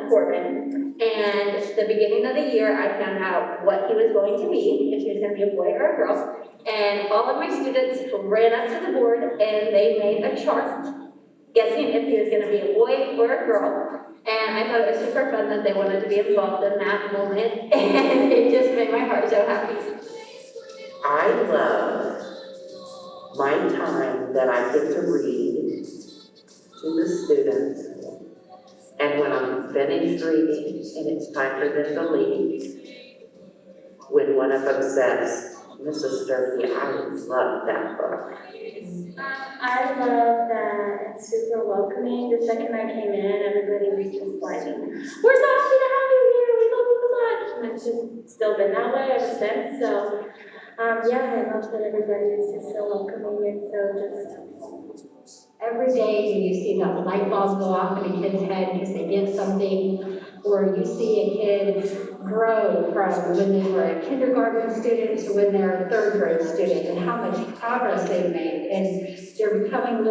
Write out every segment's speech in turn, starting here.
Portman, and the beginning of the year, I found out what he was going to be, if he was going to be a boy or a girl, and all of my students ran up to the board and they made a chart guessing if he was going to be a boy or a girl. And I thought it was super fun that they wanted to be involved in that moment, and it just made my heart so happy. I love my time that I get to read to the students, and when I'm finished reading and it's time for them to leave, when one of them says, "Mrs. Sturkey, I love that book." I love that it's super welcoming. The second I came in, everybody was just like, "We're so happy to have you here. We love you so much." And it's just still been that way ever since. So, yeah, I love that everybody is just so welcoming and so just. Every day when you see that light bulb go off in a kid's head because they get something, or you see a kid grow from when they were a kindergarten student to when they're a third grade student, and how much progress they've made, and they're becoming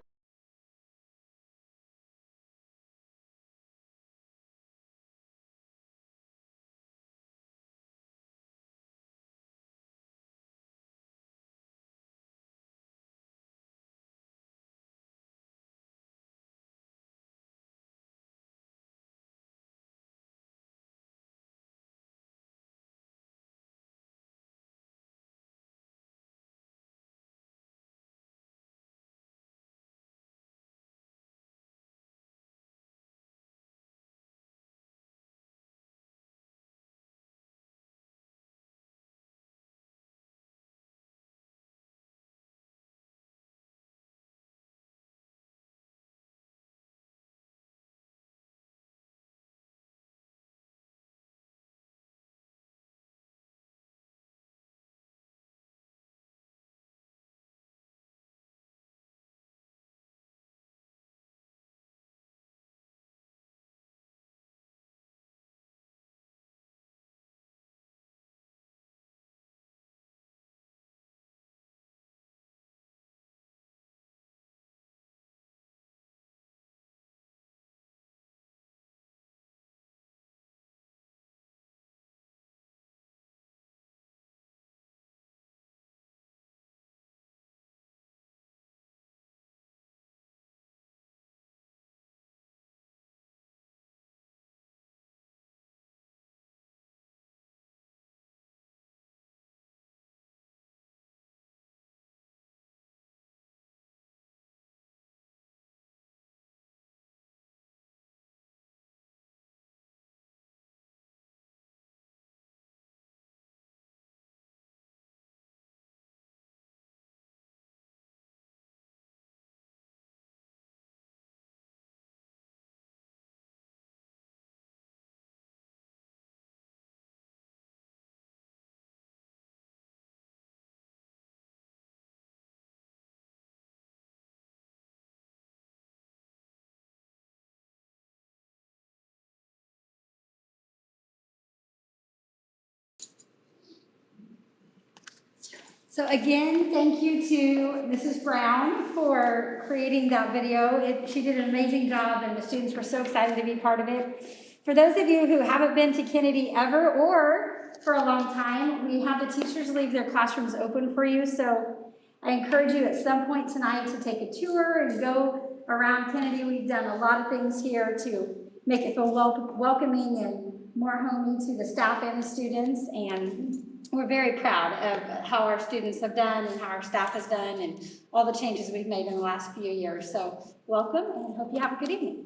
So again, thank you to Mrs. Brown for creating that video. She did an amazing job, and the students were so excited to be part of it. For those of you who haven't been to Kennedy ever or for a long time, we have the teachers leave their classrooms open for you. So I encourage you at some point tonight to take a tour and go around Kennedy. We've done a lot of things here to make it feel welcoming and more homey to the staff and the students, and we're very proud of how our students have done and how our staff has done and all the changes we've made in the last few years. So welcome, and hope you have a good evening.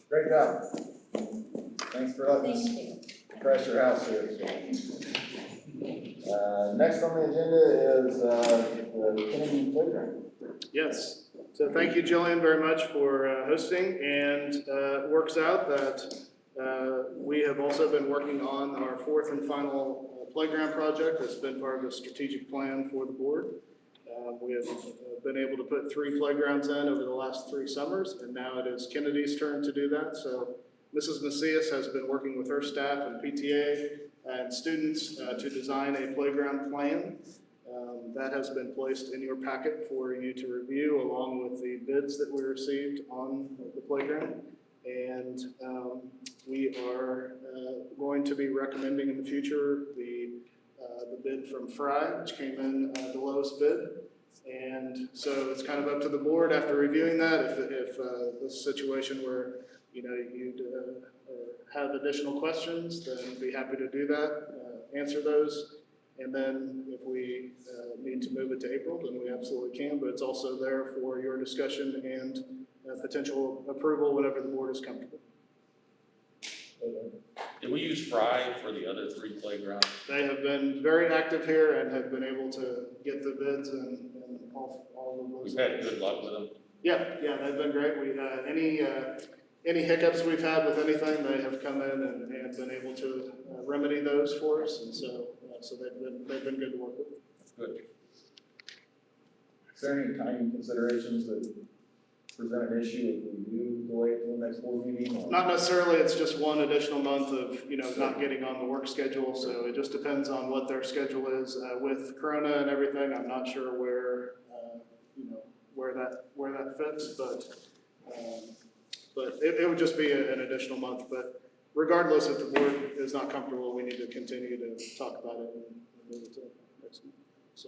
Great job. Thanks for letting us crash your house here. Next on the agenda is the Kennedy Playground. Yes. So thank you, Jillian, very much for hosting. And it works out that we have also been working on our fourth and final playground project that's been part of the strategic plan for the board. We have been able to put 3 playgrounds in over the last 3 summers, and now it is Kennedy's turn to do that. So Mrs. Macias has been working with her staff and PTA and students to design a playground plan. That has been placed in your packet for you to review, along with the bids that we received on the playground. And we are going to be recommending in the future the bid from Fry, which came in the lowest bid. And so it's kind of up to the board after reviewing that, if the situation where, you know, you'd have additional questions, then be happy to do that, answer those. And then if we need to move it to April, then we absolutely can, but it's also there for your discussion and potential approval whenever the board is comfortable. Did we use Fry for the other 3 playgrounds? They have been very active here and have been able to get the bids and all of those. We've had good luck with them. Yeah, they've been great. We, any hiccups we've had with anything, they have come in and been able to remedy those for us, and so they've been good to work with. Good. Is there any timing considerations that present an issue if we do delay it till the next board meeting? Or? Not necessarily, it's just one additional month of, you know, not getting on the work schedule, so it just depends on what their schedule is. With Corona and everything, I'm not sure where, you know, where that fits, but it would just be an additional month. But regardless, if the board is not comfortable, we need to continue to talk about it and move it to next month. So.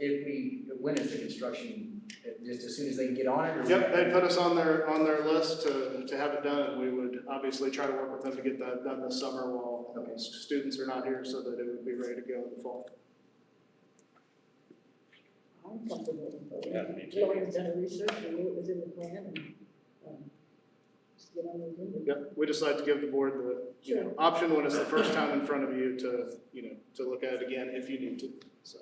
When is the construction, just as soon as they can get on it? Or Yep, they put us on their list to have it done, and we would obviously try to work with them to get that done this summer while students are not here, so that it would be ready to go in the fall. I'm comfortable. Yeah, me too. Jillian's done a research, we knew it was in the plan, and, just get on the agenda. Yep, we just like to give the board the, you know, option when it's the first time in front of you to, you know, to look at it again if you need to, so.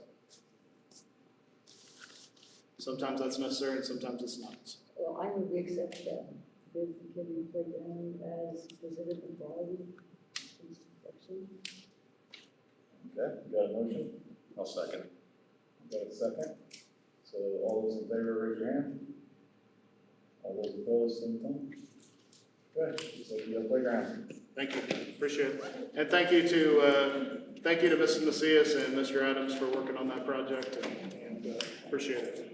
Sometimes that's necessary and sometimes it's not. Well, I would accept that bid from Kidney Playground as presented in volume construction. Okay, we got a motion? I'll second. We got a second? So all those in favor, raise your hand. All those opposed, same sign. Okay, so you have playground. Thank you, appreciate it. And thank you to Mrs. Macias and Mr. Adams for working on that project and appreciate it.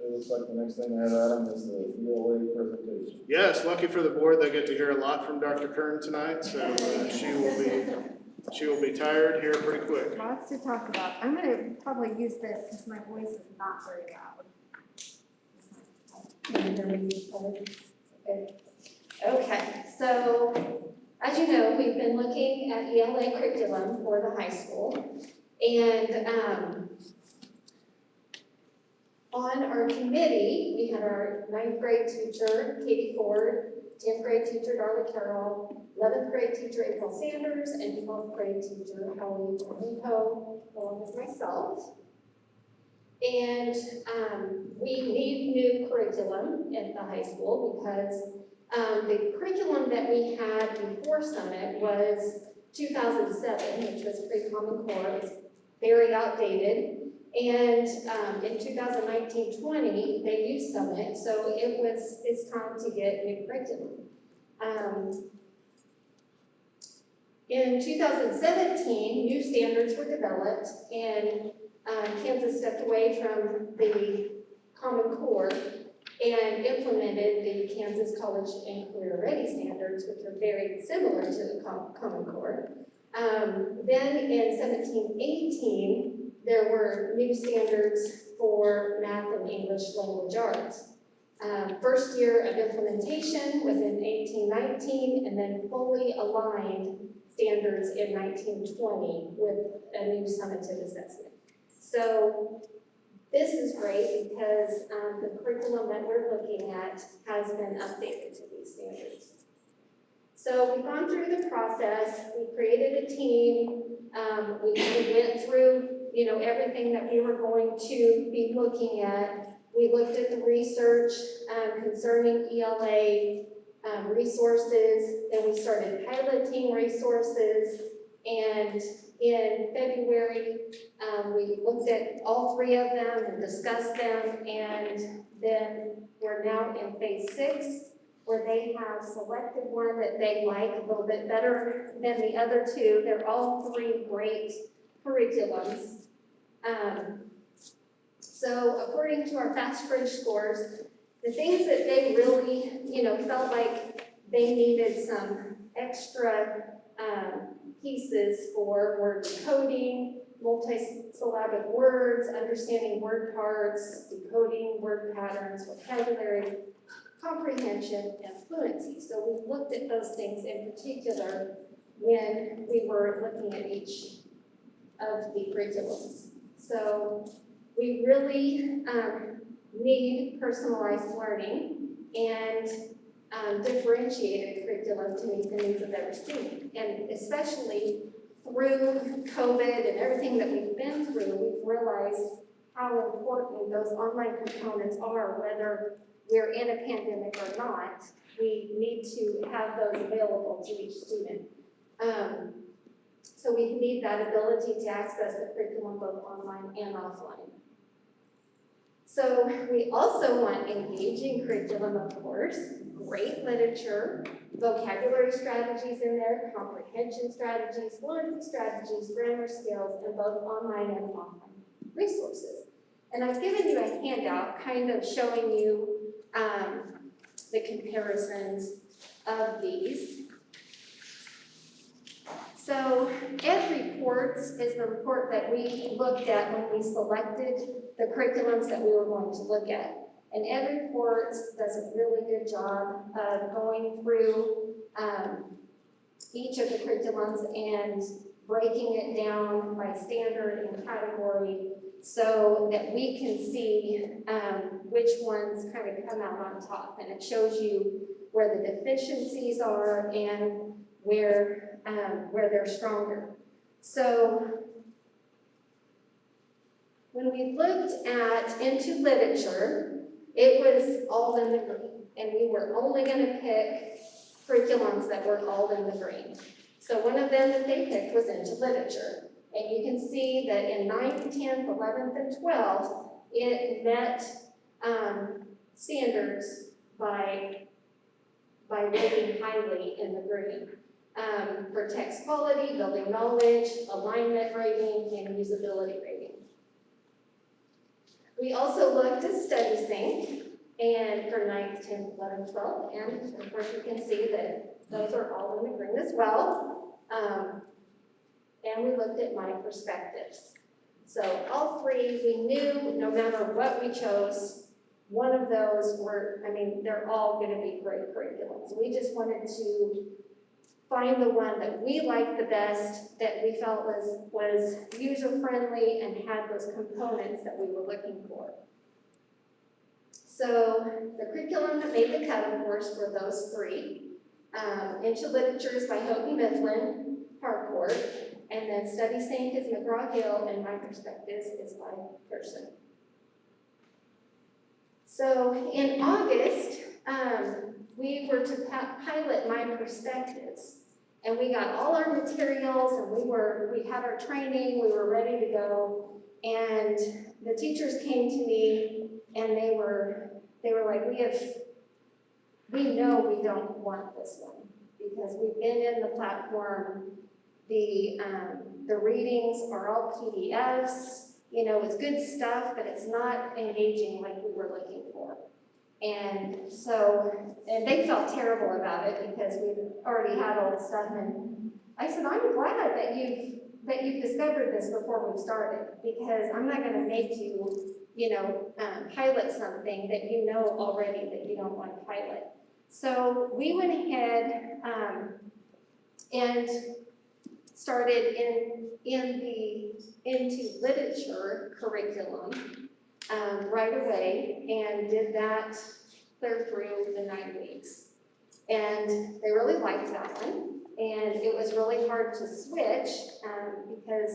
It looks like the next thing I have, Adam, is the ELA presentation. Yes, lucky for the board, they get to hear a lot from Dr. Kern tonight, so she will be tired here pretty quick. Lots to talk about. I'm gonna probably use this because my voice is not very loud. Okay, so as you know, we've been looking at ELA curriculum for the high school. And on our committee, we had our 9th grade teacher, Katie Ford, 10th grade teacher, Darla Carroll, 11th grade teacher, April Sanders, and 12th grade teacher, Holly Tornico, along with myself. And we need new curriculum at the high school because the curriculum that we had before Summit was 2007, which was pre-Common Core. It was very outdated. And in 2019-20, they used Summit, so it's time to get new curriculum. In 2017, new standards were developed, and Kansas stepped away from the Common Core and implemented the Kansas College and Career Ready standards, which are very similar to the Common Core. Then in 17-18, there were new standards for math and English language arts. First year of implementation was in 18-19, and then fully aligned standards in 19-20 with a new summative assessment. So this is great because the curriculum that we're looking at has been updated to these standards. So we've gone through the process, we created a team, we went through, you know, everything that we were going to be looking at. We looked at the research concerning ELA resources, then we started piloting resources, and in February, we looked at all 3 of them and discussed them, and then we're now in phase 6, where they have selected one that they like a little bit better than the other 2. They're all 3 great curriculums. So according to our Fast Bridge scores, the things that they really, felt like they needed some extra pieces for were decoding, multisyllabic words, understanding word parts, decoding word patterns, vocabulary, comprehension, and fluency. So we looked at those things in particular when we were looking at each of the curriculums. So we really need personalized learning and differentiated curriculum to meet the needs of every student. And especially through COVID and everything that we've been through, we've realized how important those online components are, whether we're in a pandemic or not. We need to have those available to each student. So we need that ability to access the curriculum both online and offline. So we also want engaging curriculum, of course, great literature, vocabulary strategies in there, comprehension strategies, fluency strategies, grammar skills, and both online and offline resources. And I've given you a handout kind of showing you the comparisons of these. So Ed Reports is the report that we looked at when we selected the curriculums that we were going to look at. And Ed Reports does a really good job of going through each of the curriculums and breaking it down by standard and category so that we can see which ones kind of come out on top. And it shows you where the deficiencies are and where they're stronger. So when we looked at into literature, it was all in the green, and we were only going to pick curriculums that were all in the green. So one of them that they picked was into literature, and you can see that in 9th, 10th, 11th, and 12th, it met standards by rating highly in the green. For text quality, building knowledge, alignment rating, and usability rating. We also looked at StudySync, and for 9th, 10th, 11th, 12th, and of course you can see that those are all in the green as well. And we looked at My Perspectives. So all three, we knew no matter what we chose, one of those were, they're all going to be great curriculums. We just wanted to find the one that we liked the best, that we felt was user-friendly and had those components that we were looking for. So the curriculum that made the cut, of course, were those three. Into Literature is by Houghton Mifflin, Harcourt, and then StudySync is McGraw-Hill, and My Perspectives is by Pearson. So in August, we were to pilot My Perspectives. And we got all our materials, and we had our training, we were ready to go. And the teachers came to me, and they were like, we know we don't want this one, because we've been in the platform, the readings are all PDFs, it's good stuff, but it's not engaging like we were looking for. And they felt terrible about it because we've already had all this stuff. And I said, I'm glad that you've discovered this before we started, because I'm not going to make you, pilot something that you know already that you don't want to pilot. So we went ahead and started into literature curriculum right away, and did that clear through the 9 weeks. And they really liked that one. And it was really hard to switch because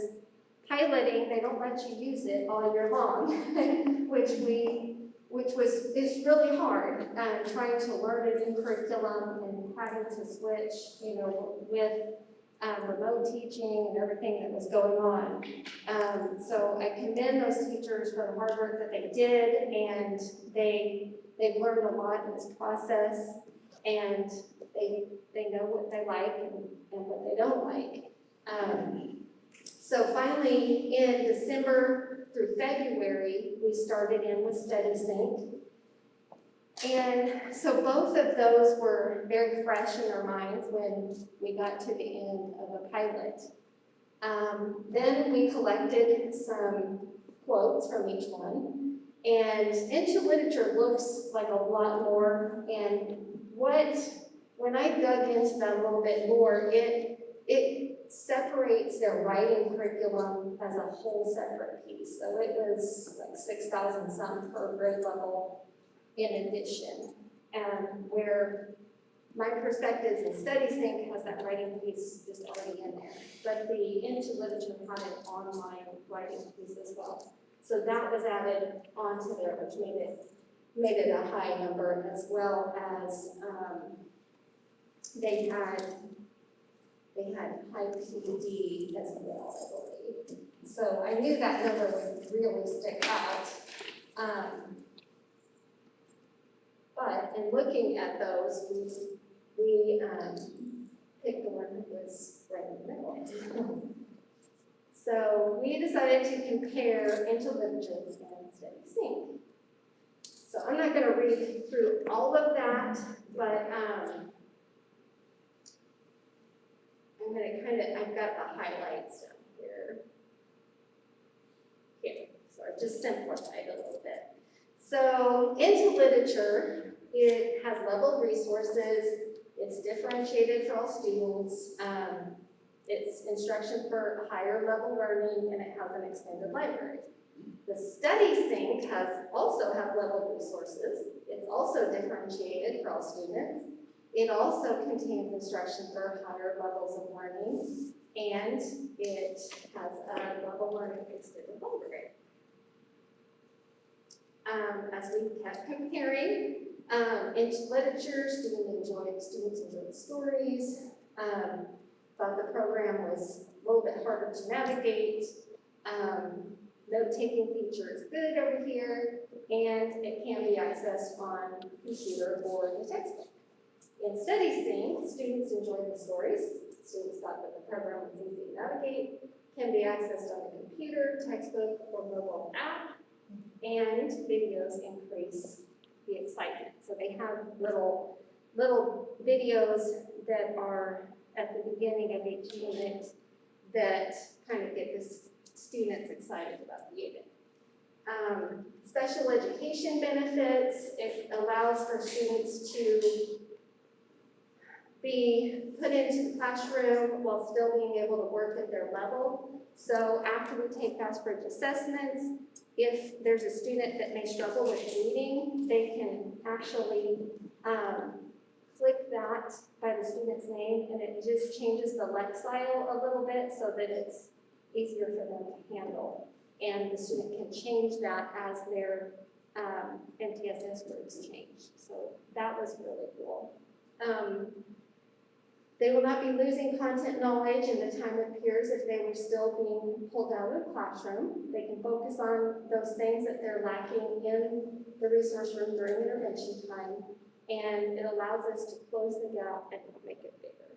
piloting, they don't let you use it all year long, which is really hard, trying to learn a new curriculum and having to switch, with remote teaching and everything that was going on. So I commend those teachers for the hard work that they did, and they've learned a lot in this process, and they know what they like and what they don't like. So finally, in December through February, we started in with Study Sync. And so both of those were very fresh in our minds when we got to the end of a pilot. Then we collected some quotes from each one, and Into Literature looks like a lot more, and when I dug into that a little bit more, it separates their writing curriculum as a whole separate piece. So it was like 6,000 some per grade level in addition, where my Perspectives and Study Sync has that writing piece just already in there. But the Into Literature had an online writing piece as well. So that was added onto there, which made it a high number, as well as they had high PD as well, I believe. So I knew that number would really stick out. But in looking at those, we picked the one that was right in the middle. So we decided to compare Into Literature and Study Sync. So I'm not going to read through all of that, but I'm going to I've got the highlights down here. So I just simplified a little bit. So Into Literature, it has level resources, it's differentiated for all students, it's instruction for higher level learning, and it has an extended library. The Study Sync also has level resources, it's also differentiated for all students, it also contains instruction for higher levels of learning, and it has a level learning extended library. As we kept comparing, Into Literature, students enjoyed the stories, thought the program was a little bit harder to navigate, note-taking feature is good over here, and it can be accessed on computer or the textbook. In Study Sync, students enjoyed the stories, students thought that the program was easy to navigate, can be accessed on the computer, textbook, or mobile app, and videos increase the excitement. So they have little videos that are at the beginning of each unit that kind of get the students excited about the unit. Special education benefits, it allows for students to be put into the classroom while still being able to work at their level. So after we take Fastbridge assessments, if there's a student that may struggle with reading, they can actually click that by the student's name, and it just changes the Lexile a little bit so that it's easier for them to handle. And the student can change that as their MTSS groups change. So that was really cool. They will not be losing content knowledge in the time with peers if they were still being pulled out of the classroom. They can focus on those things that they're lacking in the resource room during intervention time, and it allows us to close the gap and make it bigger.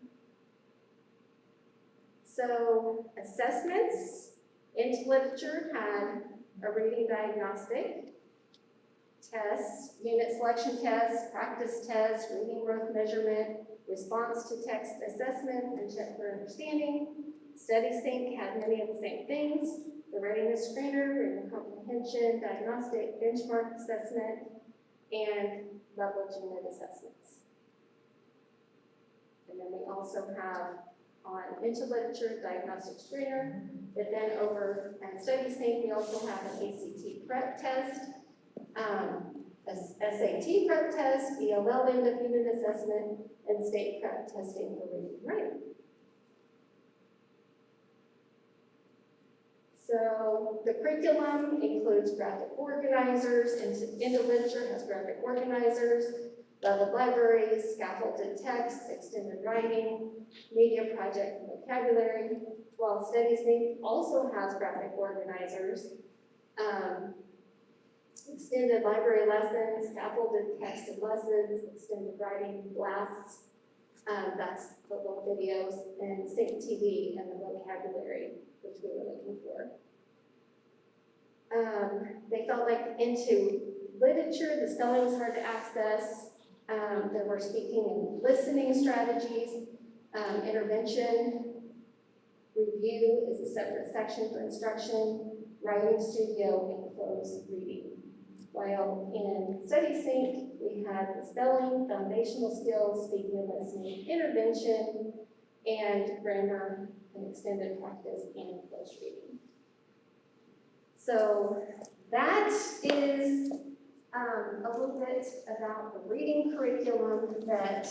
So assessments, Into Literature had a reading diagnostic, tests, unit selection tests, practice tests, reading growth measurement, response to text assessment, and check for understanding. Study Sync had many of the same things: the readiness screener, reading comprehension, diagnostic, benchmark assessment, and level unit assessments. And then we also have on Into Literature, diagnostic screener, but then over at Study Sync, we also have an ACT prep test, SAT prep test, ELL end of unit assessment, and state prep testing for reading and writing. So the curriculum includes graphic organizers, Into Literature has graphic organizers, level libraries, scaffolded text, extended writing, media project and vocabulary, while Study Sync also has graphic organizers, extended library lessons, scaffolded text and lessons, extended writing, blasts, that's the little videos, and Sync TV and the vocabulary, which we were looking for. They felt like into literature, the spelling was hard to access. There were speaking and listening strategies, intervention, review is a separate section for instruction, writing studio, and closed reading. While in Study Sync, we had the spelling, foundational skills, speaking and listening, intervention, and grammar and extended practice and closed reading. So that is a little bit about the reading curriculum that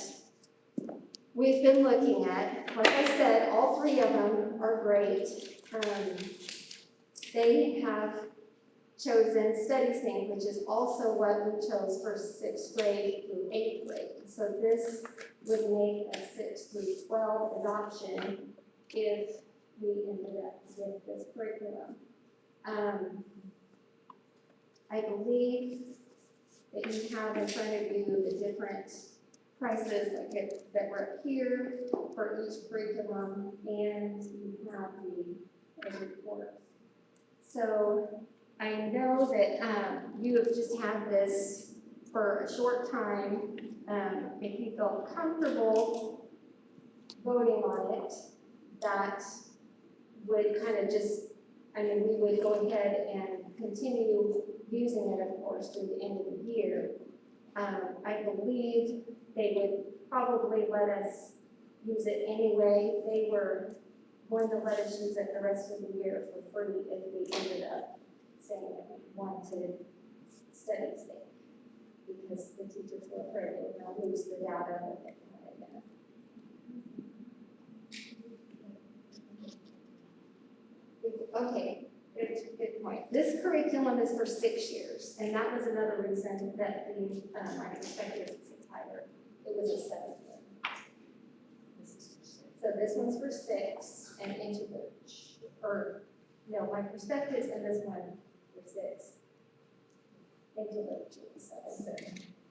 we've been looking at. Like I said, all three of them are great. They have chosen Study Sync, which is also what we chose for 6th grade through 8th grade. So this would make a 6 through 12 adoption if we ended up with this curriculum. I believe that you have in front of you the different prices that were up here for each curriculum, and you have the reports. So I know that you have just had this for a short time. If you feel comfortable voting on it, that would kind of just, we would go ahead and continue using it, of course, through the end of the year. I believe they would probably let us use it anyway. They were going to let us use it the rest of the year for free if we ended up saying that we wanted Study Sync, because the teachers were afraid they were going to lose the data that they had. Okay, good point. This curriculum is for 6 years, and that was another reason that the my perspective is higher. It was a 7 year. So this one's for 6 and into the, my perspectives and this one for 6. Into the 7.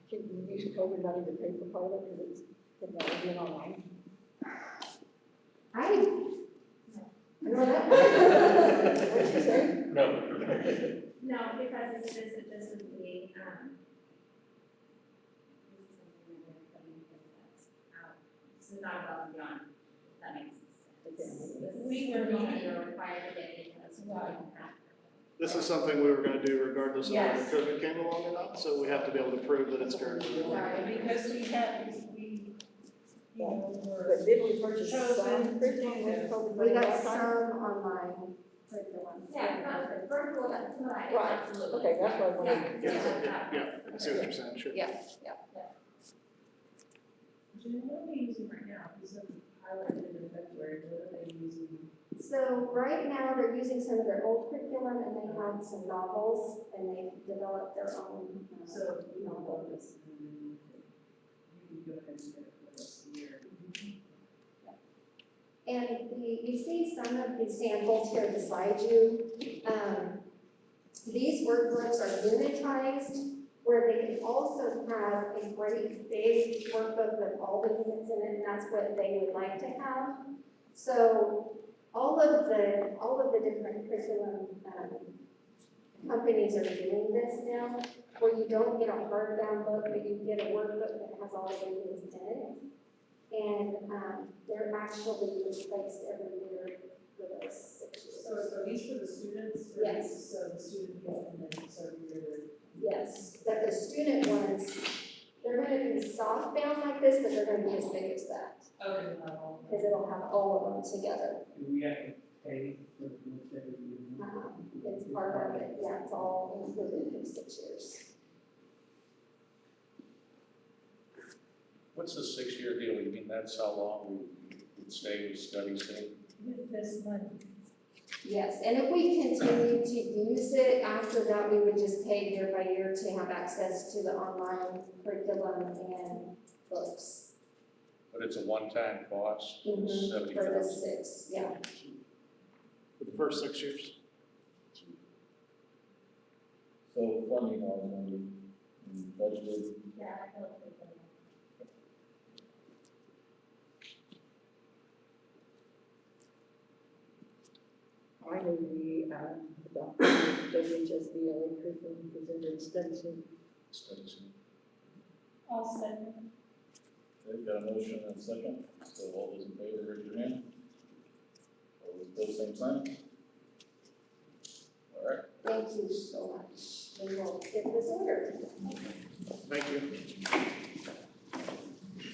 Can you use COVID money to pay for part of it, because it's never been online? I don't know. What'd you say? No. No, because this would be, this is not above and beyond, if that makes sense. We were going to be required to get because we don't have. This is something we were gonna do regardless of whether Yes. COVID came along or not, so we have to be able to prove that it's currently. Sorry, because we, were But did we purchase some chosen curriculum to with do this. COVID We money got last time? some online curriculum. Yeah, virtual, that's right. Right, okay, that's what I wanted. Yeah, I see what you're saying, sure. Yeah. Jen, what are they using right now? Because of the pilot in February, what are they using? So right now, they're using some of their old curriculum, and they have some novels, and they've developed their own So, novels. you can go ahead and get it for the rest of the year. And you see some of the samples here beside you. These workbooks are unitized, where they can also have a great big workbook with all the units in it, and that's what they would like to have. So all of the different curriculum companies are doing this now, where you don't get a hardbound book, but you get a workbook that has all the units in it. And they're actually replaced every year for those 6 years. So are these for the students? Or Yes. So the student gets them then, so you're. Yes, but the student ones, they're gonna be softbound like this, but they're gonna be as big as that, Okay, level. because it'll have all of them together. Do we have to pay for the It's part of it, yeah, it's all included in 6 years. What's the 6-year deal? You mean that's how long we would stay with Study Sync? With this money. Yes, and if we continue to use it, after that, we would just pay year by year to have access to the online curriculum and books. But it's a one-time cost, For the $70,000. 6, yeah. For the first 6 years. So funding wise, when we budgeted, Yeah, I don't think that. I know we adopt WHSBA curriculum presented study session. Studies. I'll second. Okay, got a motion and a second, so all those in favor, raise your hand. All those opposed, same sign. All right, Thank you so much. We will get this ordered. Thank you.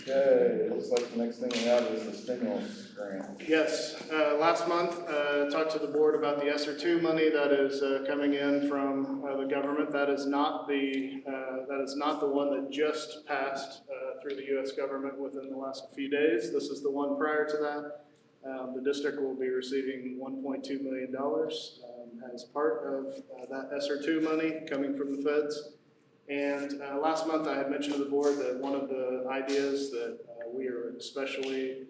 okay, looks like the next thing we have is the stimulus grant. Yes, last month, talked to the board about the ESSER two money that is coming in from the government. That is not the one that just passed through the US government within the last few days. This is the one prior to that. The district will be receiving $1.2 million as part of that ESSER two money coming from the feds. And last month, I had mentioned to the board that one of the ideas that we are especially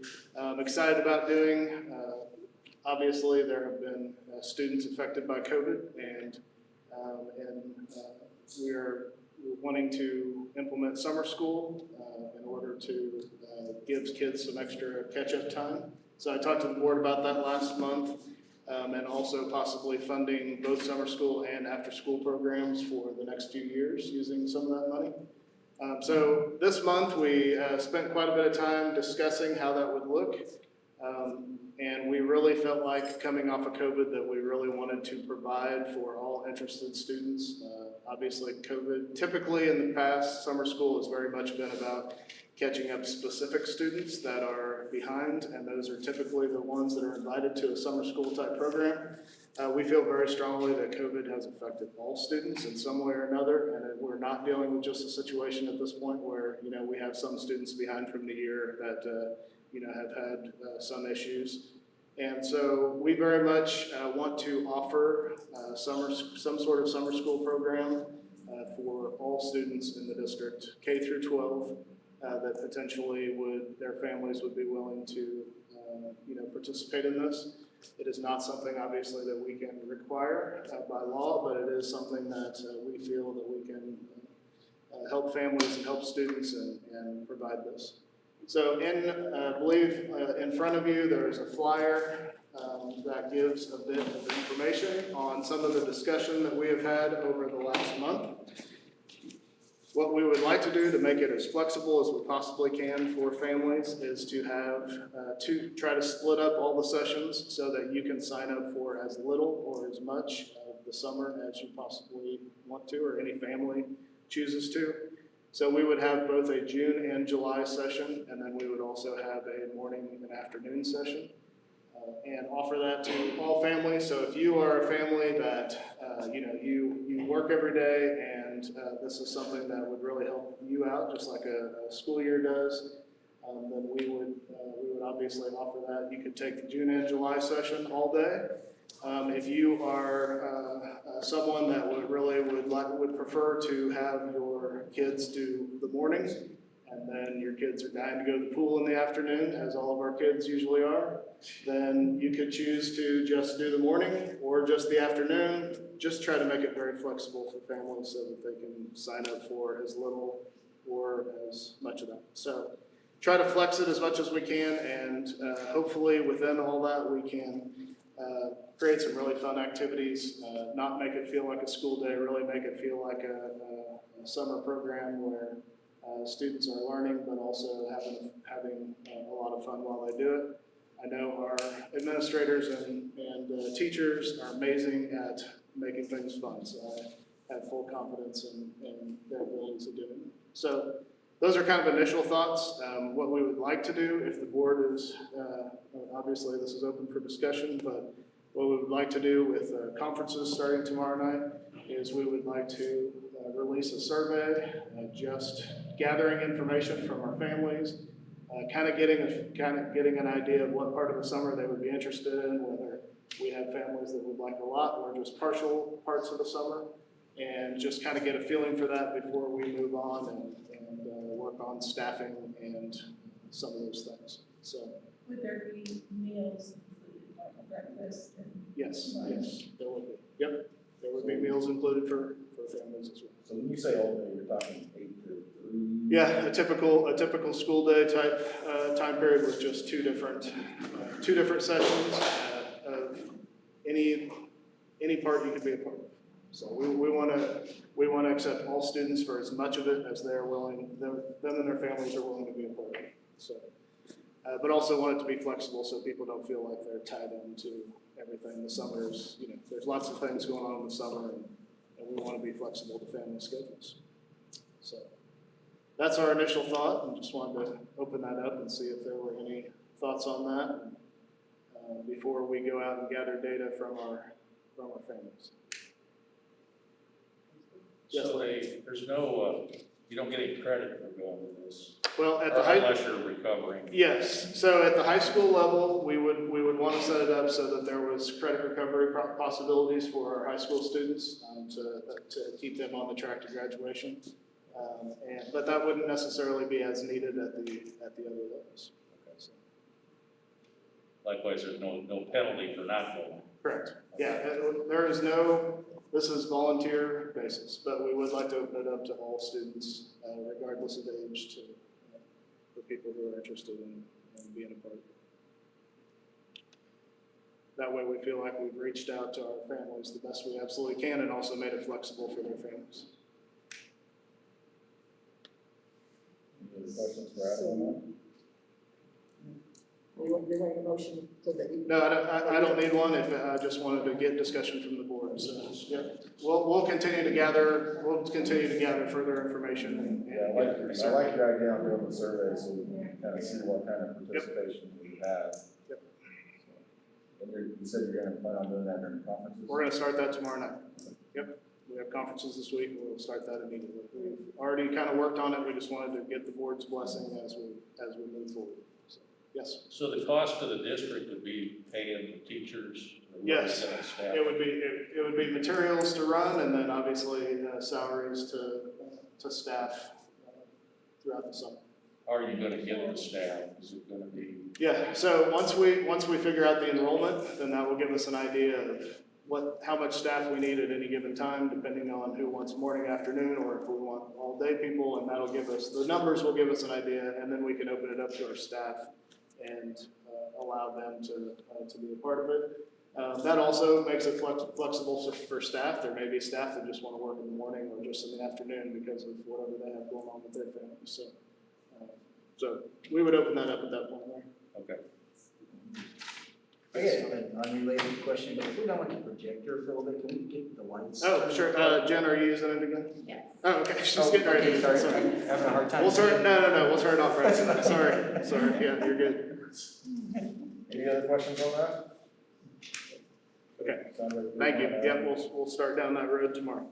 excited about doing, obviously there have been students affected by COVID, and we're wanting to implement summer school in order to give kids some extra catch-up time. So I talked to the board about that last month. And also possibly funding both summer school and after-school programs for the next few years using some of that money. So this month, we spent quite a bit of time discussing how that would look. And we really felt like coming off of COVID that we really wanted to provide for all interested students. Obviously, COVID, typically in the past, summer school has very much been about catching up specific students that are behind, and those are typically the ones that are invited to a summer school type program. We feel very strongly that COVID has affected all students in some way or another, and we're not dealing with just a situation at this point where, we have some students behind from the year that, have had some issues. And so we very much want to offer some sort of summer school program for all students in the district, K through 12, that potentially their families would be willing to, participate in this. It is not something, obviously, that we can require by law, but it is something that we feel that we can help families and help students and provide this. So I believe in front of you, there's a flyer that gives a bit of information on some of the discussion that we have had over the last month. What we would like to do to make it as flexible as we possibly can for families is to have, try to split up all the sessions so that you can sign up for as little or as much of the summer as you possibly want to, or any family chooses to. So we would have both a June and July session, and then we would also have a morning and afternoon session, and offer that to all families. So if you are a family that, you work every day, and this is something that would really help you out, just like a school year does, then we would obviously offer that. You could take the June and July session all day. If you are someone that would prefer to have your kids do the mornings, and then your kids are dying to go to the pool in the afternoon, as all of our kids usually are, then you could choose to just do the morning or just the afternoon. Just try to make it very flexible for families so that they can sign up for as little or as much of that. So try to flex it as much as we can, and hopefully within all that we can create some really fun activities, not make it feel like a school day, really make it feel like a summer program where students are learning, but also having a lot of fun while they do it. I know our administrators and teachers are amazing at making things fun, so I have full confidence in their abilities of doing it. So those are kind of initial thoughts. What we would like to do, if the board is, obviously this is open for discussion, but what we would like to do with conferences starting tomorrow night is we would like to release a survey, just gathering information from our families, kind of getting an idea of what part of the summer they would be interested in, whether we have families that would like a lot or just partial parts of the summer, and just kind of get a feeling for that before we move on and work on staffing and some of those things. So Would there be meals included, like a breakfast and? yes, there would be. Yep, there would be meals included for families as well. So when you say all day, you're talking 8 to 3? Yeah, a typical school day type time period with just two different sessions of any any part you could be a part of. So we want to accept all students for as much of it as they're willing, them and their families are willing to be a part of. So, but also want it to be flexible so people don't feel like they're tied into everything. The summers, there's lots of things going on in the summer, and we want to be flexible to family schedules. So that's our initial thought, and just wanted to open that up and see if there were any thoughts on that before we go out and gather data from our families. Yes, So there's no, you don't get any credit for going to this, Well, at or the high, unless you're recovering. yes, so at the high school level, we would want to set it up so that there was credit recovery possibilities for our high school students to keep them on the track to graduation. But that wouldn't necessarily be as needed at the other levels. Okay, so likewise, there's no penalty for not going. Correct. Yeah, this is volunteer basis, but we would like to open it up to all students, regardless of age, for people who are interested in being a part. That way we feel like we've reached out to our families the best we absolutely can and also made it flexible for their families. Any other questions for Adam on that? You're wanting a motion so that you. No, I don't need one, I just wanted to get discussion from the board, so, yeah. We'll continue to gather further information and. Yeah, I like your idea on doing the survey, so we can kind of see what kind of participation we have. Yep. And you said you're gonna plan on doing that during conferences? We're gonna start that tomorrow night. Yep, we have conferences this week, we'll start that immediately. We've already kind of worked on it, we just wanted to get the board's blessing as we move forward. So, yes. So the cost to the district would be paying the teachers? Yes, Staff? it would be materials to run, and then obviously salaries to staff throughout the summer. How are you gonna get the staff? Is it gonna be? Yeah, so once we figure out the enrollment, then that will give us an idea of how much staff we need at any given time, depending on who wants morning, afternoon, or if we want all day people, and that'll give us, the numbers will give us an idea, and then we can open it up to our staff and allow them to be a part of it. That also makes it flexible for staff. There may be staff that just want to work in the morning or just in the afternoon because of whatever they have going on with their families. So we would open that up at that point there. Okay. I guess an unrelated question, but if we don't want the projector for a little bit, can we get the lights? Oh, sure. Jen, are you using it again? Yes. Oh, okay. She's getting ready. Okay, sorry, I'm having a hard time. We'll turn. No. We'll turn it off right now. Sorry. Yeah, you're good. Any other questions on that? Okay. Sounds like we Thank you. might have- Yep, we'll start down that road tomorrow.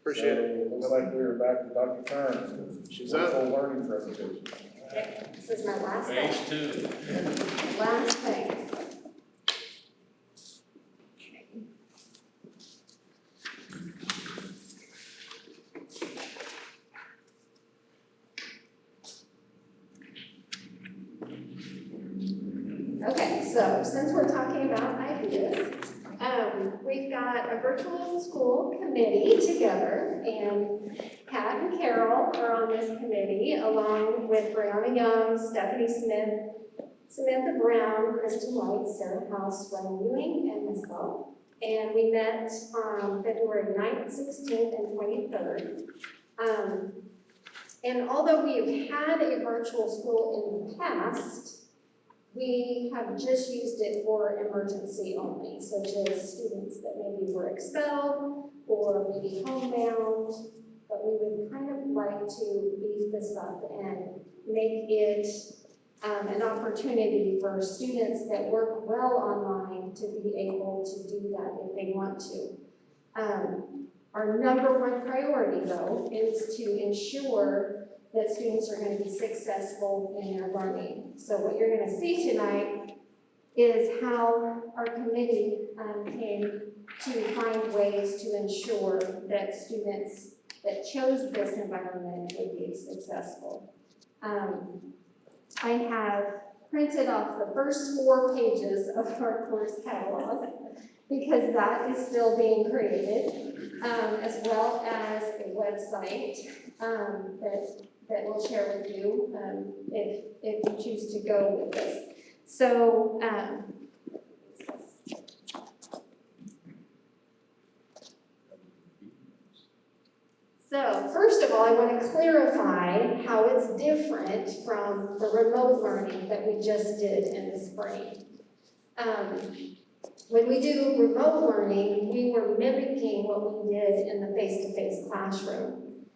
Appreciate it. So, looks like we were back to Dr. Kern. She's up. Full learning presentation. This is my last Phase thing. 2. Last thing. Okay, so since we're talking about ideas, we've got a virtual school committee together, and Pat and Carol are on this committee, along with Brianna Young, Stephanie Smith, Samantha Brown, Kristen White, Sarah House, Ryan Ewing, and myself. And we met on February 9th, 16th, and 23rd. And although we've had a virtual school in the past, we have just used it for emergency only, such as students that maybe were expelled or maybe homebound. But we would kind of like to beef this up and make it an opportunity for students that work well online to be able to do that if they want to. Our number one priority, though, is to ensure that students are going to be successful in their learning. So what you're going to see tonight is how our committee came to find ways to ensure that students that chose this environment would be successful. I have printed off the first 4 pages of our course catalog because that is still being created, as well as a website that we'll share with you if you choose to go with this. So So first of all, I want to clarify how it's different from the remote learning that we just did in the spring. When we do remote learning, we were mimicking what we did in the face-to-face classroom.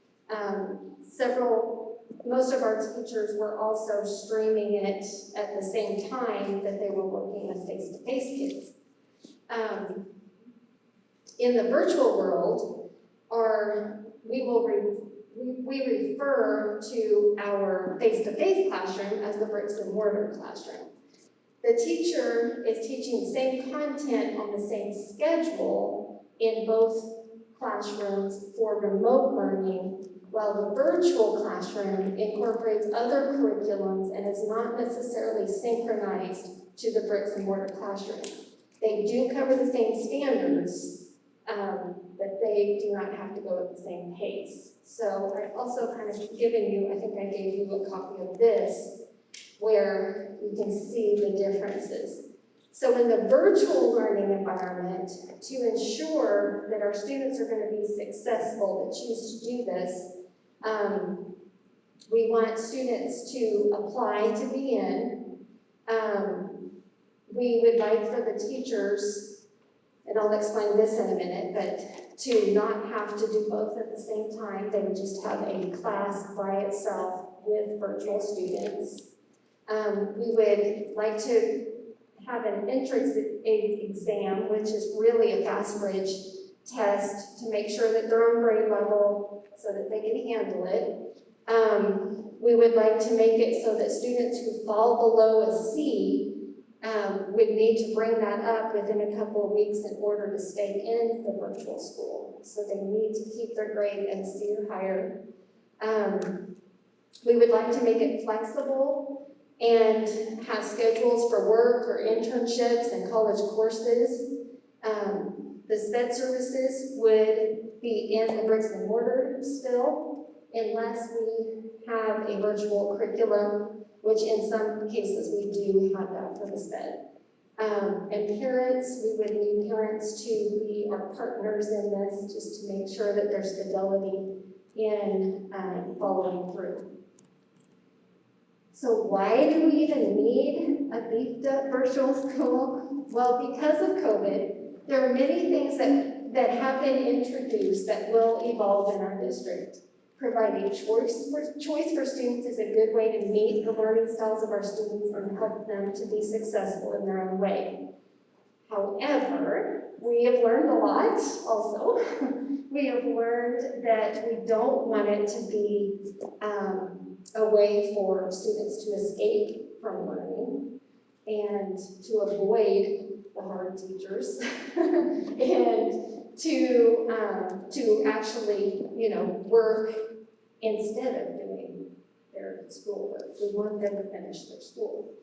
Most of our teachers were also streaming it at the same time that they were working with face-to-face kids. In the virtual world, we refer to our face-to-face classroom as the bricks and mortar classroom. The teacher is teaching the same content on the same schedule in both classrooms for remote learning, while the virtual classroom incorporates other curriculums and is not necessarily synchronized to the bricks and mortar classroom. They do cover the same standards, but they do not have to go at the same pace. So I've also kind of given you, I think I gave you a copy of this, where you can see the differences. So in the virtual learning environment, to ensure that our students are going to be successful that choose to do this, we want students to apply to be in. We would like for the teachers, and I'll explain this in a minute, but to not have to do both at the same time. They would just have a class by itself with virtual students. We would like to have an entrance exam, which is really a FastBridge test to make sure that they're on grade level so that they can handle it. We would like to make it so that students who fall below a C would need to bring that up within a couple of weeks in order to stay in the virtual school. So they need to keep their grade at a C or higher. We would like to make it flexible and have schedules for work or internships and college courses. The SPED services would be in the bricks and mortar still, unless we have a virtual curriculum, which in some cases we do have that for the SPED. And parents, we would need parents to be our partners in this, just to make sure that there's fidelity in following through. So why do we even need a beefed up virtual school? Well, because of COVID, there are many things that have been introduced that will evolve in our district. Providing choice for students is a good way to meet the learning styles of our students and help them to be successful in their own way. However, we have learned a lot also. We have learned that we don't want it to be a way for students to escape from learning and to avoid the hard teachers and to actually, work instead of doing their schoolwork. We want them to finish their school.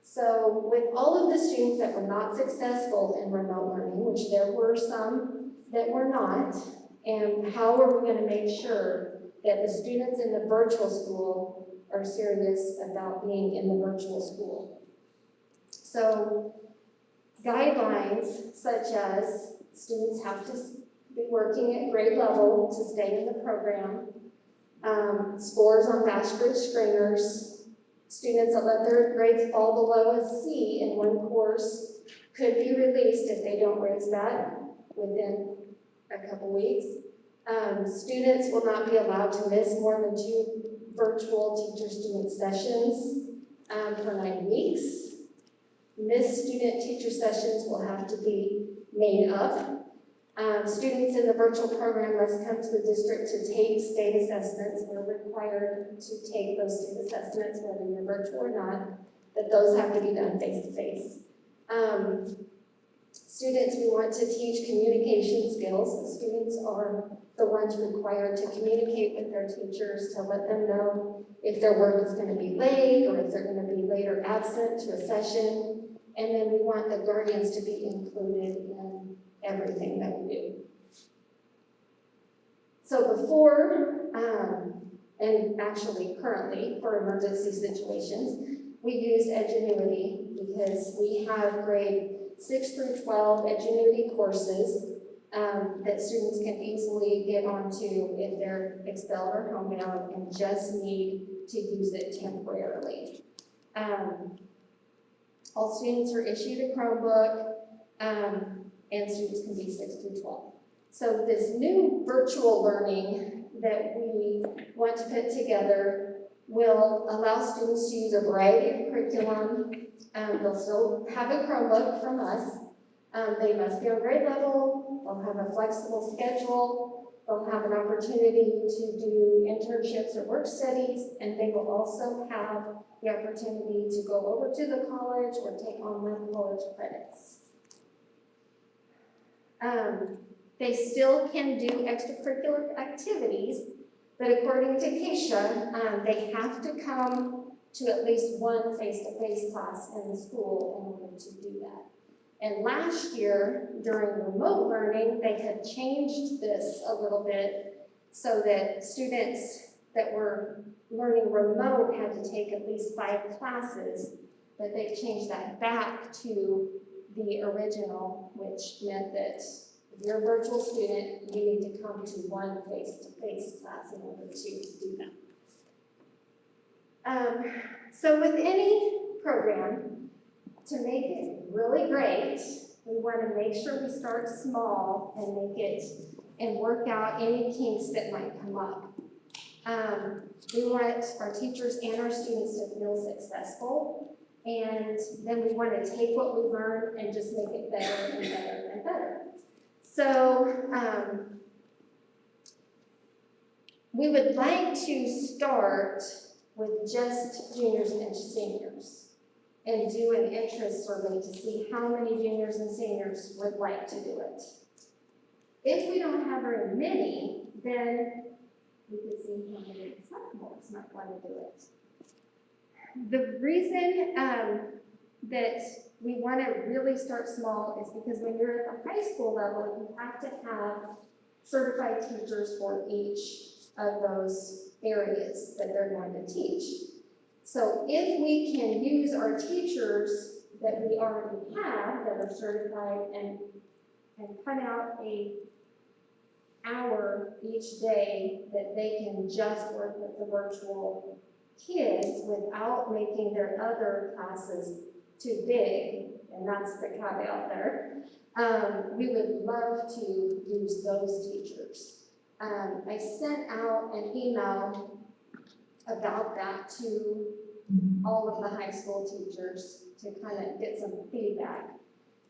So with all of the students that were not successful in remote learning, which there were some that were not, and how are we going to make sure that the students in the virtual school are serious about being in the virtual school? So guidelines such as students have to be working at grade level to stay in the program, scores on FastBridge screeners, students that let their grades fall below a C in one course could be released if they don't raise that within a couple weeks. Students will not be allowed to miss more than 2 virtual teacher-student sessions for 9 weeks. Missed student-teacher sessions will have to be made up. Students in the virtual program must come to the district to take state assessments. We're required to take those state assessments, whether you're virtual or not, but those have to be done face-to-face. Students, we want to teach communication skills. The students are the ones required to communicate with their teachers to let them know if their work is going to be late or if they're going to be late or absent to a session. And then we want the guardians to be included in everything that we do. So before, and actually currently for emergency situations, we use Edgenuity because we have grade 6 through 12 Edgenuity courses that students can easily get onto if they're expelled or homebound and just need to use it temporarily. All students are issued a Chromebook, and students can be 6 through 12. So this new virtual learning that we want to put together will allow students to use a variety of curriculum. They'll still have a Chromebook from us. They must be on grade level, they'll have a flexible schedule, they'll have an opportunity to do internships or work studies, and they will also have the opportunity to go over to the college or take online college credits. They still can do extracurricular activities, but according to Keisha, they have to come to at least one face-to-face class in the school in order to do that. And last year, during remote learning, they had changed this a little bit so that students that were learning remote had to take at least 5 classes, but they've changed that back to the original, which meant that if you're a virtual student, you need to come to one face-to-face class in order to do that. So with any program, to make it really great, we want to make sure we start small and make it and work out any kinks that might come up. We want our teachers and our students to feel successful, and then we want to take what we learn and just make it better and better and better. So we would like to start with just juniors and seniors and do an interest survey to see how many juniors and seniors would like to do it. If we don't have very many, then we could see how many sophomores might want to do it. The reason that we want to really start small is because when you're at the high school level, you have to have certified teachers for each of those areas that they're going to teach. So if we can use our teachers that we already have that are certified and cut out an hour each day that they can just work with the virtual kids without making their other classes too big, and that's the caveat there, we would love to use those teachers. I sent out an email about that to all of the high school teachers to kind of get some feedback.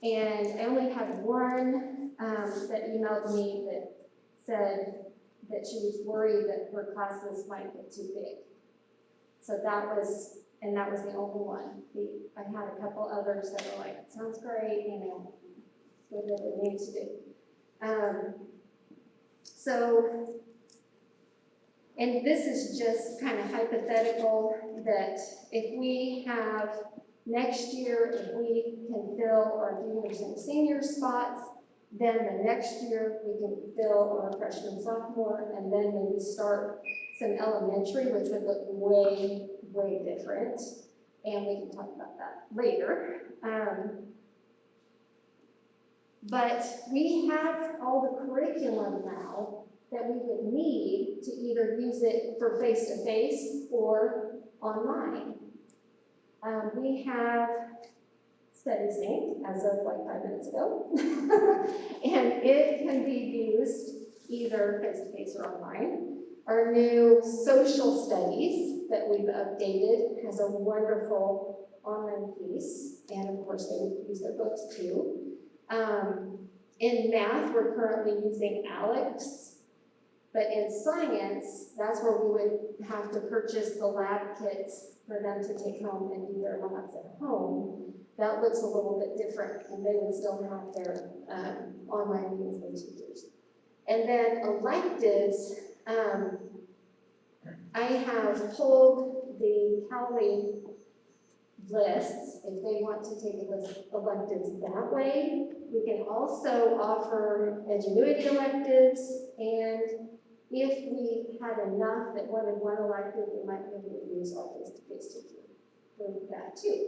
And I only had one that emailed me that said that she was worried that her classes might get too big. So that was the only one. I had a couple others that were like, sounds great, you know, what do we need to do? And this is just kind of hypothetical, that if we have next year, if we can fill our juniors and senior spots, then the next year we can fill our freshman, sophomore, and then maybe start some elementary, which would look way, way different. And we can talk about that later. But we have all the curriculum now that we would need to either use it for face-to-face or online. We have StudySync as of like 5 minutes ago, and it can be used either face-to-face or online. Our new social studies that we've updated has a wonderful online piece, and of course they would use their books too. In math, we're currently using ALEX. But in science, that's where we would have to purchase the lab kits for them to take home and do their labs at home. That looks a little bit different, and they would still have their online meetings with teachers. And then electives, I have pulled the Cowley lists if they want to take electives that way. We can also offer Edgenuity electives, and if we had enough that wanted one elective, we might be able to use our face-to-face teacher for that too.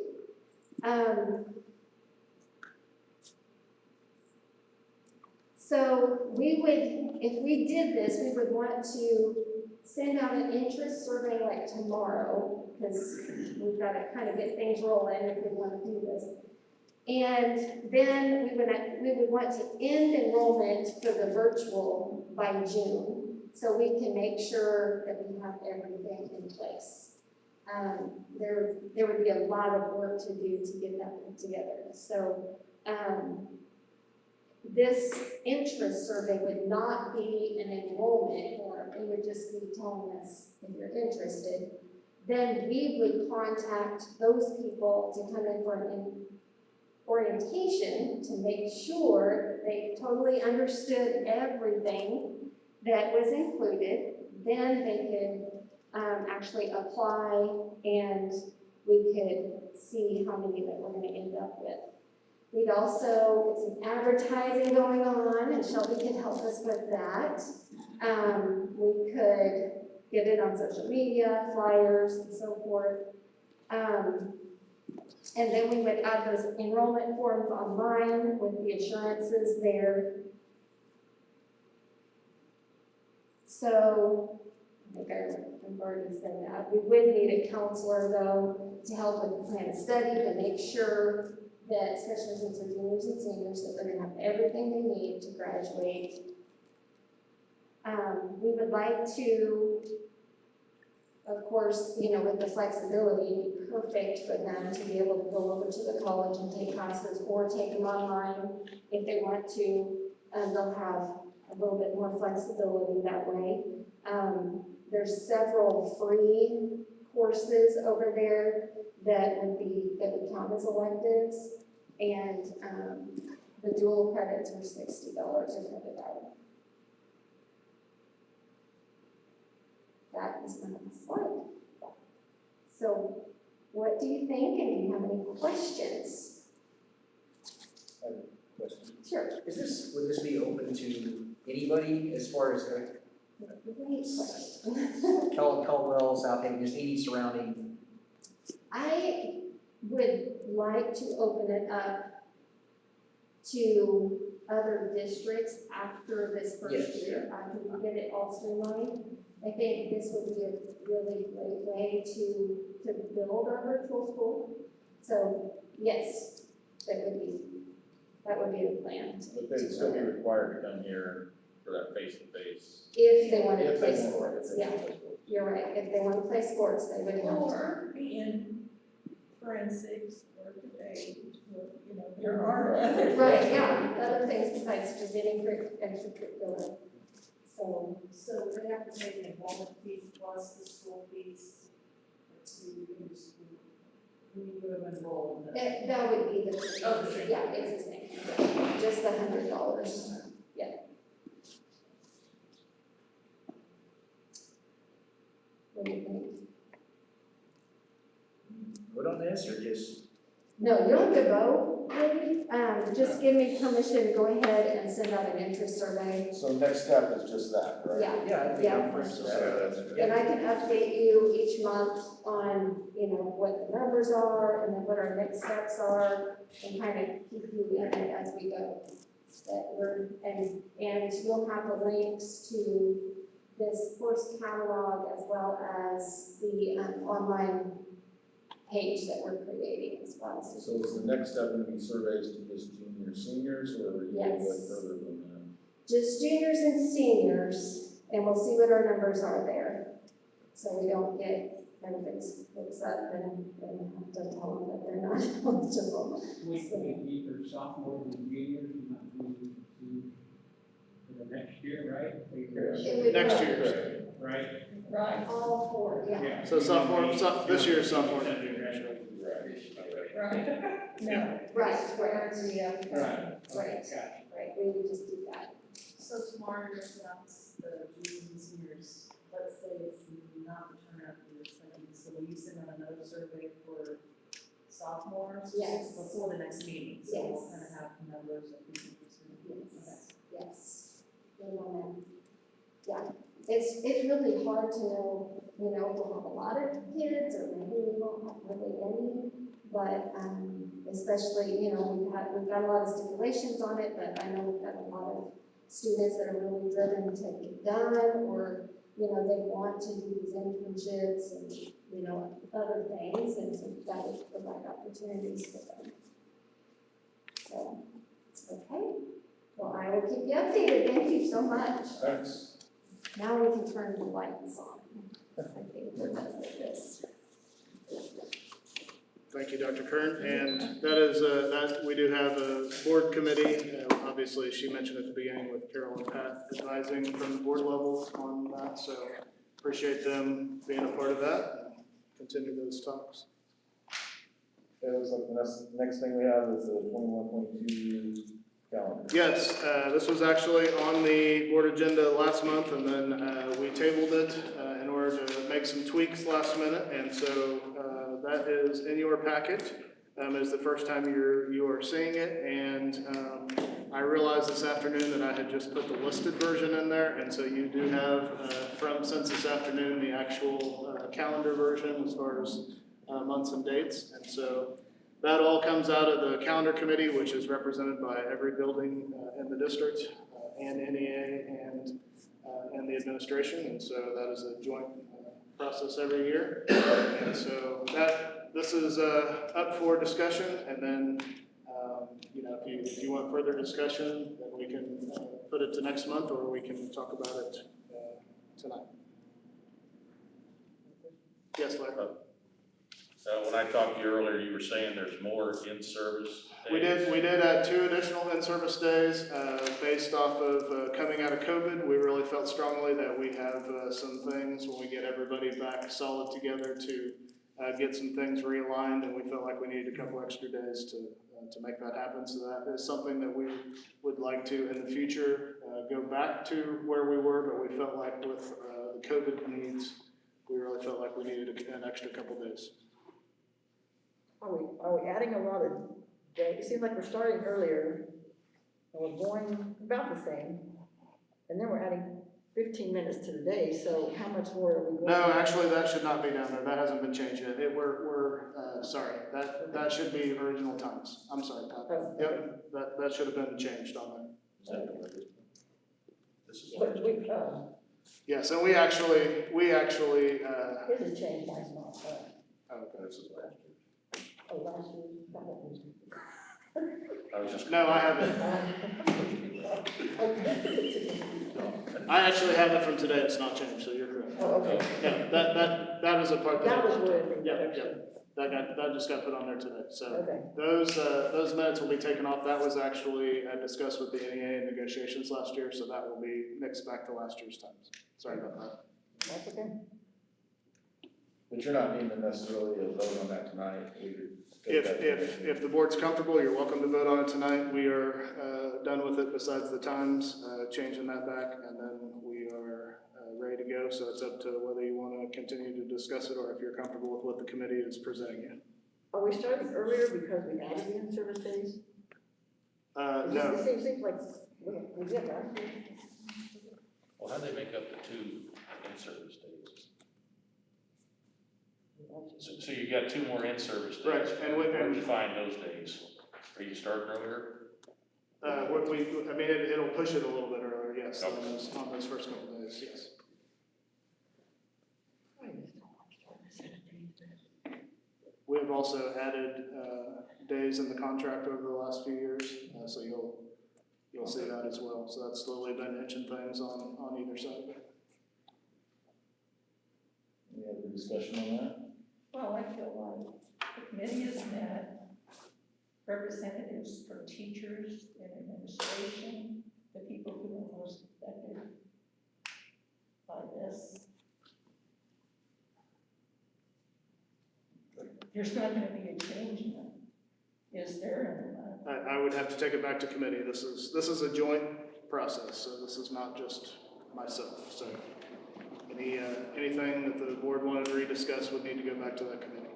So we would, if we did this, we would want to send out an interest survey like tomorrow, because we've got to kind of get things rolling if we want to do this. And then we would want to end enrollment for the virtual by June, so we can make sure that we have everything in place. There would be a lot of work to do to get that put together. So, this interest survey would not be an enrollment form, it would just be telling us if you're interested. Then we would contact those people to come in for an orientation to make sure that they totally understood everything that was included. Then they could actually apply, and we could see how many that we're gonna end up with. We'd also get some advertising going on, and Shelby could help us with that. We could get it on social media, flyers, and so forth. And then we would add those enrollment forms online with the assurances there. So, I think I've already said that. We would need a counselor, though, to help with the plan of study, to make sure that, especially since we're juniors and seniors, that they're gonna have everything they need to graduate. We would like to, of course, you know, with the flexibility, it'd be perfect for them to be able to go over to the college and take classes or take them online if they want to. They'll have a little bit more flexibility that way. There's several free courses over there that would count as electives, and the dual credits were $60 a credit hour. That is my slide. So, what do you think, and do you have any questions? I have a question. Sure. Would this be open to anybody as far as Great question. Caldwell, South Haven, just any surrounding? I would like to open it up to other districts after this first Yes. year, after we get it all streamlined. I think this would be a really great way to build our virtual school. So, yes, that would be the plan. But they'd still be required to come here for that face-to-face. If they wanted to If play they want sports, to yeah, play sports. you're right, if they want to play sports, they would have to. Or be in forensics or debate, or, you know, there are other. Right, yeah, other things besides just getting extracurricular. So we'd have to pay the enrollment fees plus the school fees to use, when you would have enrolled. That would be the, Oh, the same. yeah, it's the same, yeah, just the $100, yeah. What do you think? Vote on this, or just? No, you don't have to vote, really. Just give me permission to go ahead and send out an interest survey. So next step is just that, right? Yeah, Yeah, I think Yeah. I'm first. and I can update you each month on, you know, what the numbers are and then what our next steps are, and kind of keep you in it as we go. And you'll have the links to this course catalog as well as the online page that we're creating as well. So is the next step going to be surveys to just junior seniors, or are you going to go Yes. further than that? Just juniors and seniors, and we'll see what our numbers are there. So we don't get everybody's hooks up and have to tell them that they're not eligible. We could either sophomores and juniors, you might be for the next year, right? It would Next be year. Right? Right, all four, yeah. So this year is sophomore and junior. right. No. Right, Right. Yeah. Right. Right. Gotcha. Right, we would just do that. So tomorrow you're gonna announce the juniors and seniors, let's say it's not the turnout you were expecting, so will you send out another survey for sophomores? Yes. Before the next meeting, so we'll Yes. kind of have numbers of people interested. Yes, yes. We want to, yeah. It's really hard to know, you know, we'll have a lot of kids or maybe we won't have really any. But, especially, you know, we've got a lot of stipulations on it, but I know we've got a lot of students that are really driven to get done, or, you know, they want to do these internships and, you know, other things, and so that would provide opportunities for them. So, okay, well, I will keep you updated, thank you so much. Thanks. Now we can turn the lights on. I think we're done with this. Thank you, Dr. Kern, and that is, that, we do have a board committee, obviously, she mentioned at the beginning with Carol and Pat advising from the board level on that, so appreciate them being a part of that, and continue those talks. Okay, looks like the next thing we have is the 21-22 calendar. Yes, this was actually on the board agenda last month, and then we tabled it in order to make some tweaks last minute, and so that is in your packet. It's the first time you are seeing it, and I realized this afternoon that I had just put the listed version in there, and so you do have since this afternoon the actual calendar version as far as months and dates, and so that all comes out of the calendar committee, which is represented by every building in the district and NEA and the administration, and so that is a joint process every year. And so this is up for discussion, and then you know, if you want further discussion, then we can put it to next month, or we can talk about it tonight. Yes, Larry? When I talked to you earlier, you were saying there's more in-service days. We did add 2 additional in-service days, based off of coming out of COVID. We really felt strongly that we have some things when we get everybody back solid together to get some things realigned, and we felt like we needed a couple extra days to make that happen. So that is something that we would like to, in the future, go back to where we were, but we felt like with the COVID needs, we really felt like we needed an extra couple days. Are we adding a lot of days? It seems like we're starting earlier, and we're going about the same, and then we're adding 15 minutes to the day, so how much more are we going? No, actually, that should not be down there. That hasn't been changed yet. Sorry, that should be original times. I'm sorry, Pat. Oh, Yep, that should have been changed on there. This is But we, Yes, and we actually, his has changed last month, this is last year. last year, that was. I was just. no, I haven't. I actually have it from today. It's not changed, so you're correct. Oh, okay. Yeah, that is a part That was what. Yeah, that just got put on there today. So Okay. those minutes will be taken off. That was actually discussed with the NEA in negotiations last year, so that will be mixed back to last year's times. Sorry about that. That's okay. But you're not needing to necessarily vote on that tonight. We could take that- If the board's comfortable, you're welcome to vote on it tonight. We are done with it besides the times, changing that back, and then we are ready to go. So it's up to whether you want to continue to discuss it or if you're comfortable with what the committee is presenting you. Are we starting earlier because we added in service days? No. It seems like we did last year. Well, how do they make up the 2 in-service days? So you got 2 more in-service days. Right, and where do you find those days? Are you starting earlier? It'll push it a little bit earlier, yes, on Okay. those first couple of days, yes. We've also added days in the contract over the last few years, so you'll see that as well. So that's slowly been inching things on either side. Any other discussion on that? Well, I feel like the committee has met, representatives for teachers and administration, the people who are most affected by this. There's not gonna be a change in it, is there? I would have to take it back to committee. This is a joint process, so this is not just myself. So anything that the board wanted to rediscuss would need to go back to that committee.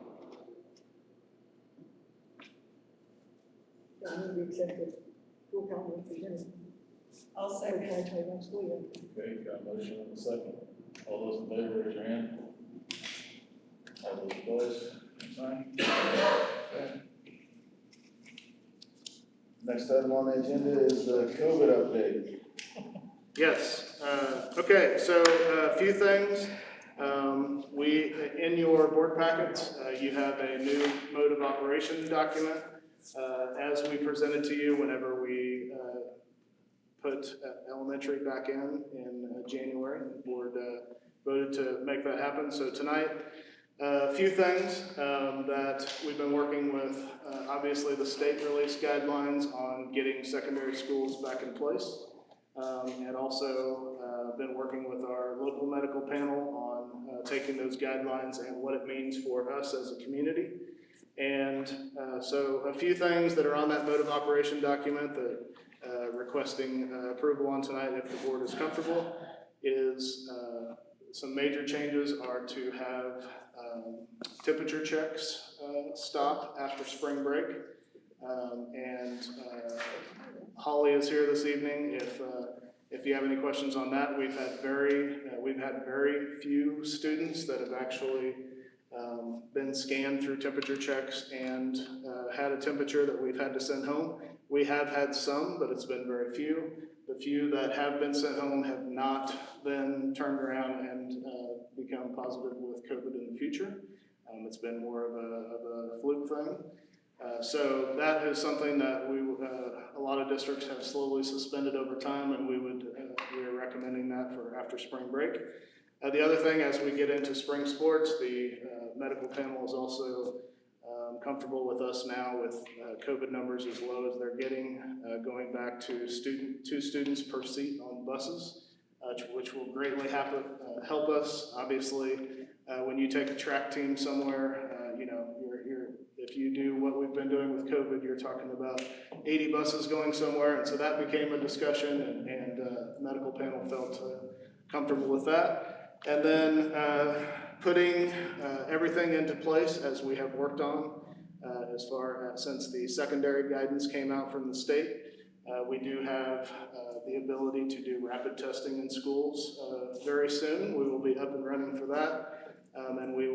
I move we accept the school calendar presented I'll for second. 2021 school year. Okay, got a motion and a second. All those in favor, raise your hand. All those opposed, sign. Okay. Next item on the agenda is the COVID update. Yes, okay, so a few things. In your board packets, you have a new mode of operation document. As we presented to you whenever we put elementary back in January, the board voted to make that happen. So tonight, a few things that we've been working with, obviously the state released guidelines on getting secondary schools back in place. And also been working with our local medical panel on taking those guidelines and what it means for us as a community. And so a few things that are on that mode of operation document that requesting approval on tonight, if the board is comfortable, is some major changes are to have temperature checks stop after spring break. Holly is here this evening. If you have any questions on that, we've had very few students that have actually been scanned through temperature checks and had a temperature that we've had to send home. We have had some, but it's been very few. The few that have been sent home have not then turned around and become positive with COVID in the future. It's been more of a fluke thing. So that is something that a lot of districts have slowly suspended over time, and we are recommending that for after spring break. The other thing, as we get into spring sports, the medical panel is also comfortable with us now with COVID numbers as low as they're getting, going back to 2 students per seat on buses, which will greatly help us. Obviously, when you take a track team somewhere, if you do what we've been doing with COVID, you're talking about 80 buses going somewhere, and so that became a discussion, and the medical panel felt comfortable with that. And then putting everything into place as we have worked on as far as since the secondary guidance came out from the state. We do have the ability to do rapid testing in schools very soon. We will be up and running for that. And we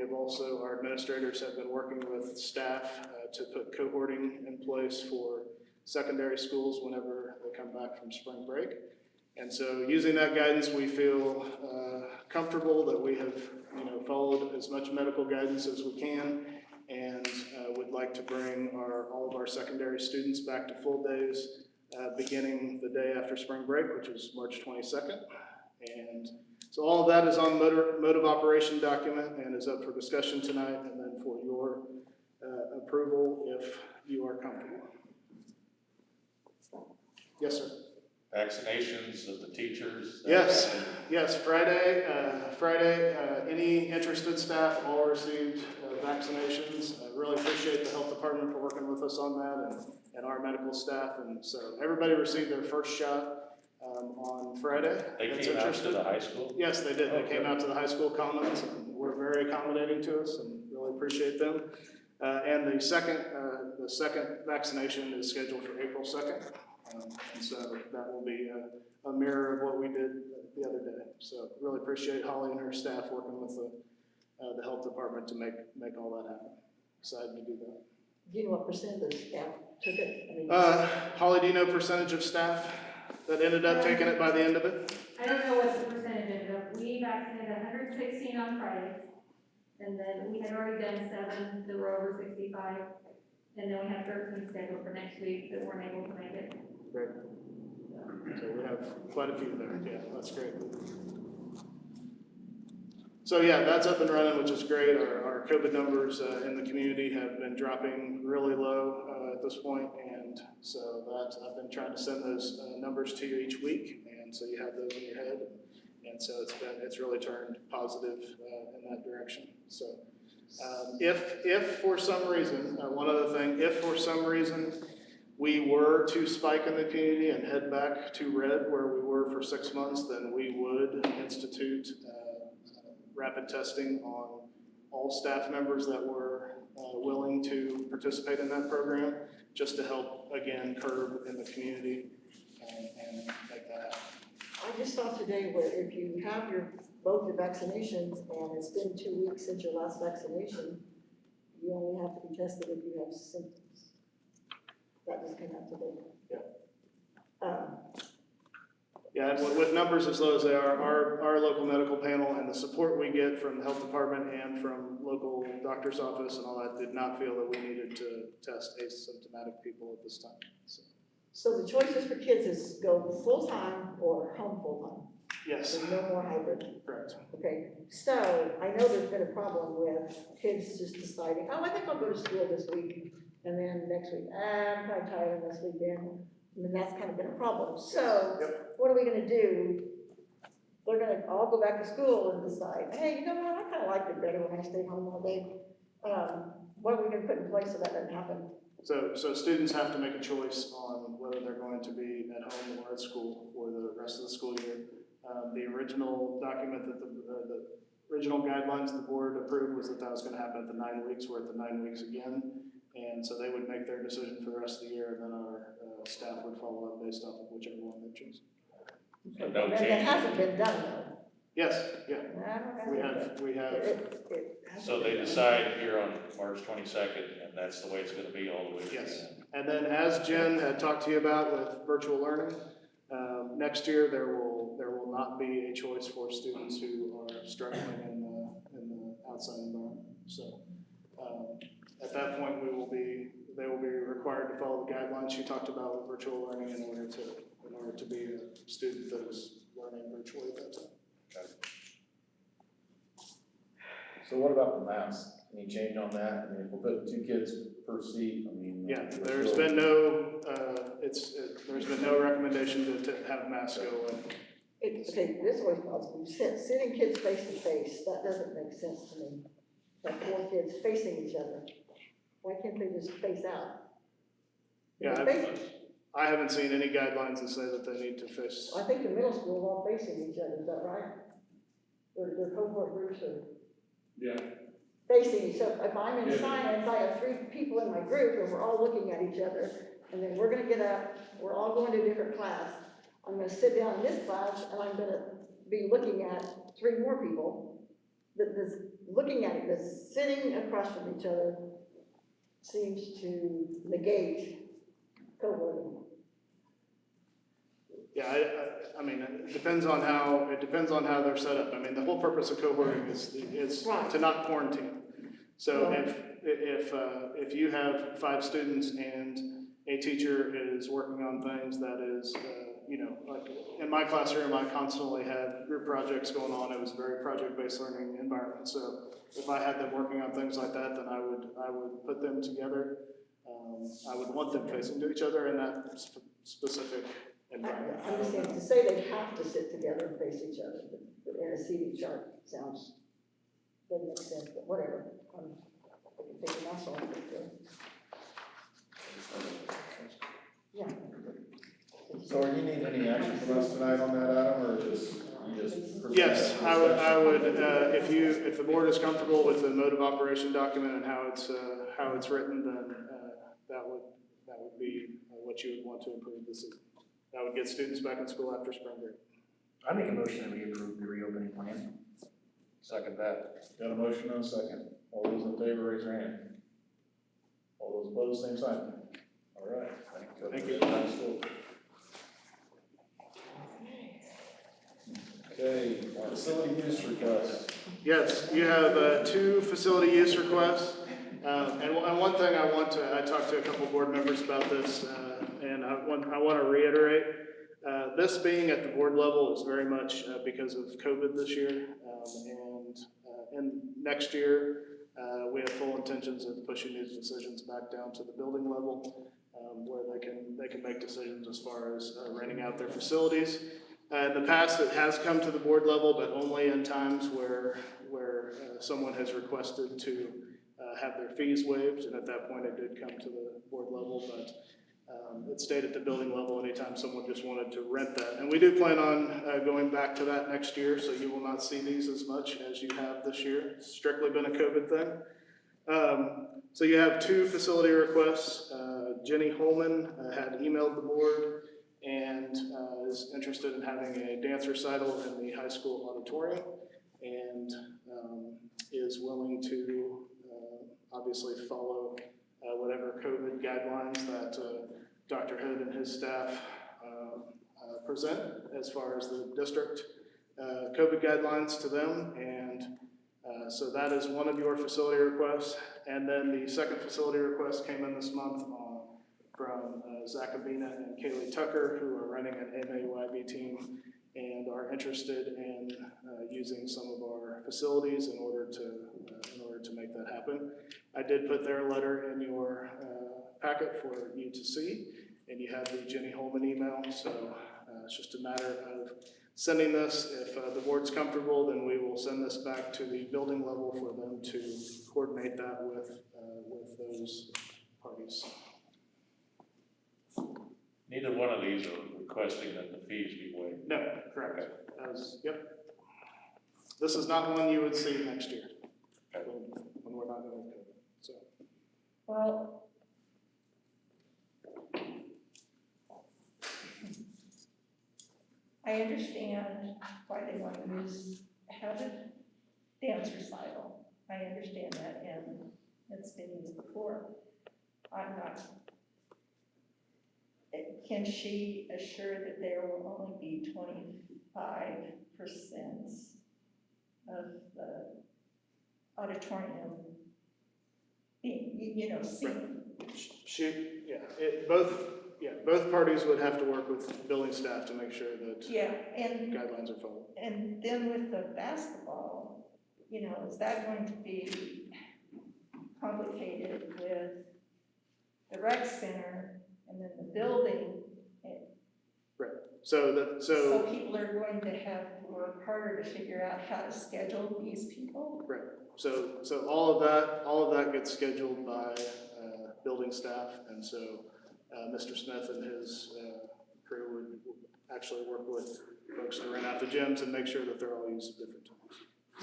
have also, our administrators have been working with staff to put cohorting in place for secondary schools whenever they come back from spring break. And so using that guidance, we feel comfortable that we have followed as much medical guidance as we can, and would like to bring all of our secondary students back to full days beginning the day after spring break, which is March 22nd. And so all of that is on mode of operation document and is up for discussion tonight, and then for your approval if you are comfortable. Yes, sir. Vaccinations of the teachers? Yes, Friday, any interested staff all received vaccinations. I really appreciate the health department for working with us on that, and our medical staff, and so everybody received their first shot on Friday. They came out to the high school? Yes, they did. They came out to the high school commons and were very accommodating to us, and really appreciate them. And the second vaccination is scheduled for April 2nd. And so that will be a mirror of what we did the other day. So really appreciate Holly and her staff working with the health department to make all that happen. Excited to do that. Do you know what percent of the staff took it? Holly, do you know percentage of staff that ended up taking it by the end of it? I don't know what the percentage ended up. We vaccinated 116 on Fridays, and then we had already done 7 that were over 65, and then we have 13 scheduled for next week that weren't able to make it. Great. So we have quite a few there. Yeah, that's great. So yeah, that's up and running, which is great. Our COVID numbers in the community have been dropping really low at this point, and so I've been trying to send those numbers to you each week, and so you have those in your head, and so it's really turned positive in that direction. So if for some reason, one other thing, if for some reason we were to spike in the community and head back to red where we were for 6 months, then we would institute rapid testing on all staff members that were willing to participate in that program, just to help, again, curb in the community and make that happen. I just saw today where if you have both your vaccinations and it's been 2 weeks since your last vaccination, you only have to be tested if you have symptoms. That just came out today. Yeah, Yeah, and with numbers as low as they are, our local medical panel and the support we get from the health department and from local doctor's office and all that did not feel that we needed to test asymptomatic people at this time, so. So the choices for kids is go full-time or home full-time? Yes, There's no more hybrid? correct. Okay, so I know there's been a problem with kids just deciding, oh, I think I'll go to school this week, and then next week, I'm probably tired of this weekend, and then that's kind of been a problem. So, what are we gonna do? They're gonna all go back to school and decide, hey, you know what, I kind of liked it better when I stayed home all day. What are we gonna put in place so that doesn't happen? So students have to make a choice on whether they're going to be at home or at school for the rest of the school year. The original document that the original guidelines the board approved was that that was gonna happen at the 9 weeks, we're at the 9 weeks again. And so they would make their decision for the rest of the year, and then our staff would follow up based off of whichever one they choose. So no That change. hasn't been done though. Yes, yeah, I don't know. we have, It hasn't So they been done. decide here on March 22nd, and that's the way it's gonna be all the way to the yes. end. And then as Jen had talked to you about with virtual learning, next year there will not be a choice for students who are struggling in the outside environment. So, at that point, they will be required to follow the guidelines she talked about with virtual learning in order to be a student that is learning virtually at that time. So what about the mask? Any change on that? I mean, if we're putting 2 kids per seat, I mean. Yeah, we're there's still- been no, there's been no recommendation to have masks go in. Okay, this always bothers me, sitting kids face to face, that doesn't make sense to me. Like 4 kids facing each other, why can't they just face out? Yeah, Face- I haven't seen any guidelines that say that they need to face. I think the middle school is all facing each other, is that right? Their cohort groups are Yeah. facing, so if I'm in science, I have 3 people in my group, and we're all looking at each other, and then we're gonna get up, we're all going to a different class. I'm gonna sit down in this class, and I'm gonna be looking at 3 more people. Looking at it, this sitting across from each other seems to negate cohorting. Yeah, I mean, it depends on how they're set up. I mean, the whole purpose of cohorting is Right. to not quarantine. So Right. if you have 5 students and a teacher is working on things that is, like in my classroom, I constantly had group projects going on. It was a very project-based learning environment. So if I had them working on things like that, then I would put them together. I would want them facing to each other in that specific environment. I understand, to say they have to sit together and face each other, but in a seating chart sounds, doesn't make sense, but whatever. I can take a mouse off it. Yeah. So are you need any action from us tonight on that, Adam, or just, you just? pursue Yes, that I would, discussion? if the board is comfortable with the mode of operation document and how it's written, then, that would be what you would want to approve this evening. That would get students back in school after spring break. I make a motion that we approve the reopening plan. Second that. Got a motion and a second. All those in favor, raise your hand. All those opposed, same sign. All right. Thank you. Back to school. Okay, facility use requests. Yes, you have 2 facility use requests. And one thing I talked to a couple board members about this, and I want to reiterate, this being at the board level is very much because of COVID this year. And next year, we have full intentions of pushing these decisions back down to the building level, where they can make decisions as far as renting out their facilities. In the past, it has come to the board level, but only in times where someone has requested to have their fees waived, and at that point, it did come to the board level, but it stayed at the building level anytime someone just wanted to rent that. And we do plan on going back to that next year, so you will not see these as much as you have this year. It's strictly been a COVID thing. So you have 2 facility requests. Jenny Holman had emailed the board and is interested in having a dance recital in the high school auditorium, and is willing to obviously follow whatever COVID guidelines that Dr. Hood and his staff present as far as the district COVID guidelines to them, and so that is one of your facility requests. And then the second facility request came in this month from Zach Abina and Kaylee Tucker, who are running an MAYB team and are interested in using some of our facilities in order to make that happen. I did put their letter in your packet for you to see, and you have the Jenny Holman email, so it's just a matter of sending this. If the board's comfortable, then we will send this back to the building level for them to coordinate that with those parties. Neither one of these are requesting that the fees be waived. No, correct. Yep. This is not one you would see next year, when we're not going to do it, so. Well, I understand why they want to have a dance recital. I understand that, and it's been used before. I'm not. Can she assure that there will only be 25% of the auditorium being, seen? Both parties would have to work with building staff to make sure that And guidelines are followed. And then with the basketball, is that going to be complicated with the rec center and then the building? So people are going to have to work harder to figure out how to schedule these people? right. So all of that gets scheduled by building staff, and so Mr. Smith and his crew would actually work with folks to rent out the gyms and make sure that they're all used at different times.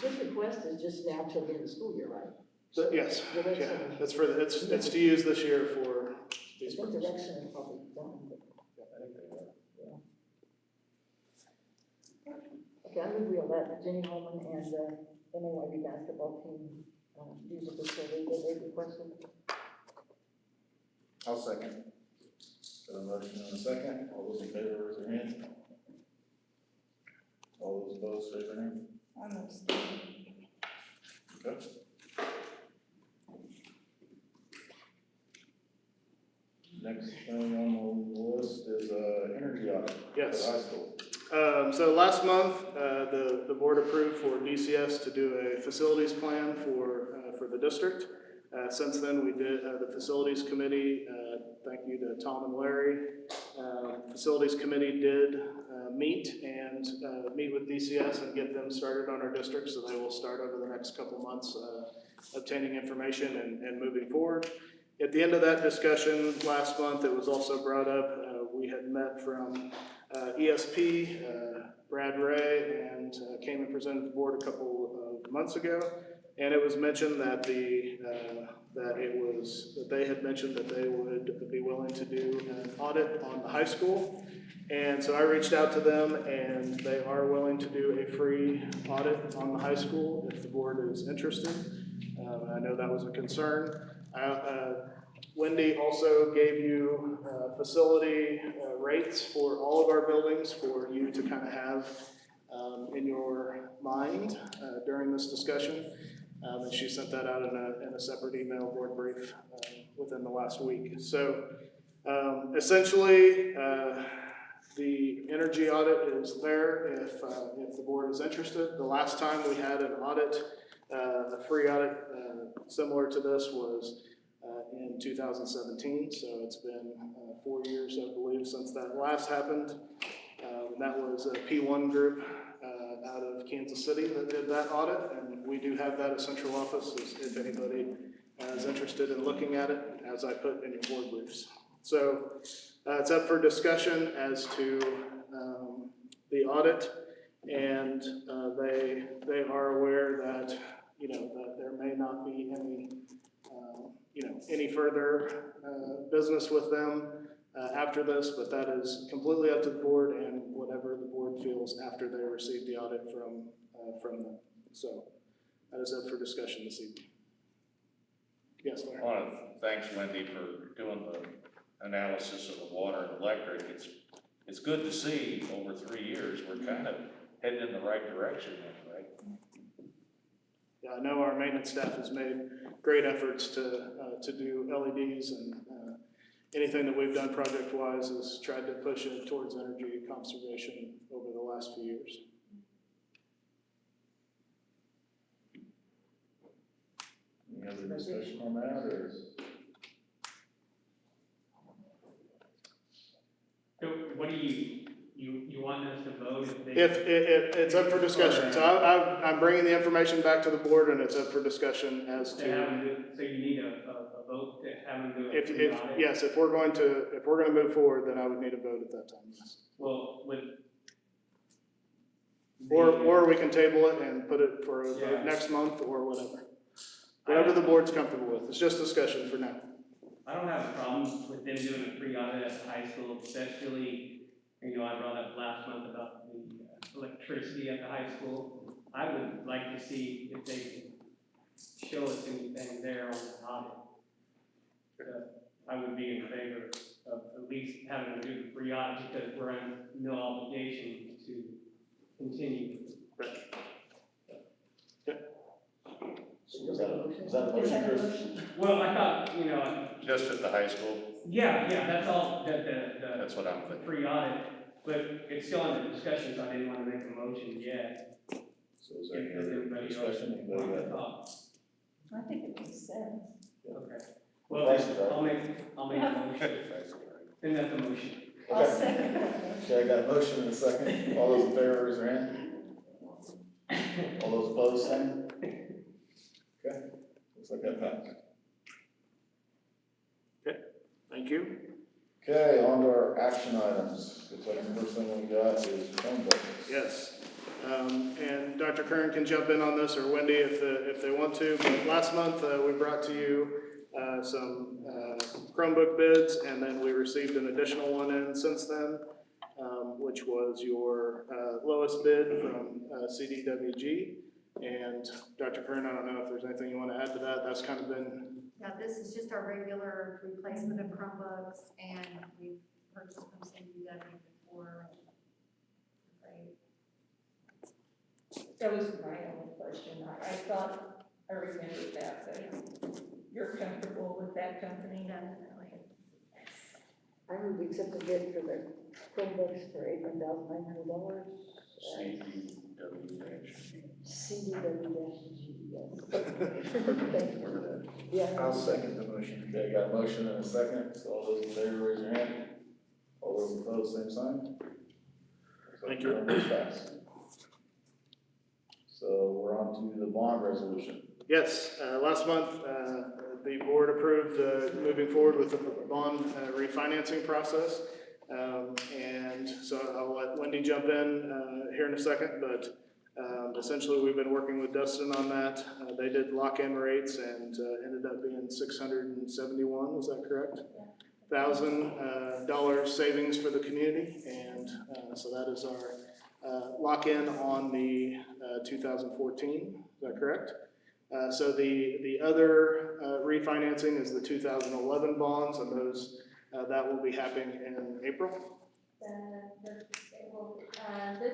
This request is just now till the end of the school year, right? So, yes, that's it's to use this year for these The purposes. direction is probably done. I think they are. Okay, I move we'll let Jenny Holman and the MAYB basketball team use the facility that they requested. I'll second. Got a motion and a second. All those in favor, raise their hand. All those opposed, raise their hand. I'm abstaining. Okay. Next thing on the list is energy audit. Yes. For high school. So last month, the board approved for DCS to do a facilities plan for the district. Since then, we did the facilities committee, thank you to Tom and Larry. Facilities committee did meet with DCS and get them started on our district, so they will start over the next couple months obtaining information and moving forward. At the end of that discussion last month, it was also brought up, we had met from ESP, Brad Ray, and came and presented to the board a couple of months ago. And it was mentioned that they had mentioned that they would be willing to do an audit on the high school. And so I reached out to them, and they are willing to do a free audit on the high school if the board is interested. I know that was a concern. Wendy also gave you facility rates for all of our buildings for you to kind of have in your mind during this discussion. And she sent that out in a separate email board brief within the last week. So essentially, the energy audit is there if the board is interested. The last time we had an audit, a free audit similar to this was in 2017. So it's been 4 years, I believe, since that last happened. And that was a P1 group out of Kansas City that did that audit, and we do have that at central office if anybody is interested in looking at it, as I put in your board briefs. So it's up for discussion as to the audit, and they are aware that that there may not be any further business with them after this, but that is completely up to the board and whatever the board feels after they receive the audit from them. So that is up for discussion this evening. Yes, Larry? I want to thank Wendy for doing the analysis of the water and electric. it's good to see over 3 years, we're kind of heading in the right direction, right? Yeah, I know our maintenance staff has made great efforts to do LEDs and, anything that we've done project-wise has tried to push it towards energy conservation over the last few years. Any other discussion on that, or? So what do you want us to vote if they? It's up for discussion, so I'm bringing the information back to the board and it's up for discussion as To have to, them do, so you need a vote to have them do a if, pre-audit? yes, if we're going to move forward, then I would need a vote at that time, yes. Well, with. Or we can table it and put it for a vote Yeah. next month or whatever. Whatever the board's comfortable with, it's just discussion for now. I don't have a problem with them doing a pre-audit at the high school, especially, I brought up last month about the electricity at the high school. I would like to see if they can show us anything there on the audit. I would be in favor of at least having to do the pre-audit because we're under no obligation to continue. Is that a motion, Chris? Well, I thought, Just at the high school, yeah, that's all, that's what I'm the thinking. pre-audit, but it's still under discussion, so I didn't want to make a motion yet. So is there any other discussion? Anybody got- I think it makes sense. Okay. Well, Price is right. I'll make a motion, then that's a motion. I'll Okay. second that. Okay, I got a motion and a second. All those in favor, raise your hand. All those opposed, same. Okay, looks like that passed. Thank you. Okay, on to our action items. Looks like the first thing we got is Chromebooks. Yes. And Dr. Kern can jump in on this, or Wendy if they want to, but last month, we brought to you some Chromebook bids, and then we received an additional one in since then, which was your lowest bid from CDWG. And Dr. Kern, I don't know if there's anything you want to add to that. That's kind of been, Yeah, this is just our regular replacement of Chromebooks, and we've purchased from CDW before. Right. That was my only question. I thought, I remembered that, but you're comfortable with that company? Definitely. I would accept the bid for the Chromebooks for $18,900. CDW-G, yes. Yeah. I'll second the motion. Okay, I got a motion and a second, so all those in favor, raise your hand. All those opposed, same sign. Thank you. Passed. So we're on to the bond resolution. yes, last month, the board approved moving forward with the bond refinancing process. And so I'll let Wendy jump in here in a second, but essentially we've been working with Dustin on that. They did lock-in rates and ended up being $671, is that correct? $1,000 savings for the community, and so that is our lock-in on the 2014, is that correct? So the other refinancing is the 2011 bonds, and those that will be happening in April. This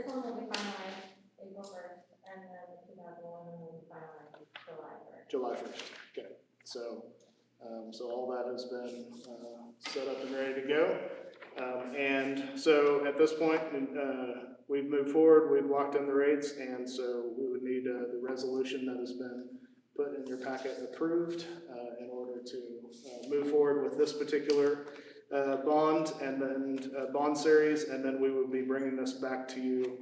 one will be finalized April 1st, and then the 2011 will be finalized July 1st. July 1st, okay. So, so all that has been set up and ready to go. And so at this point, we've moved forward, we've locked in the rates, and so we would need the resolution that has been put in your packet approved in order to move forward with this particular bond and then bond series, and then we would be bringing this back to you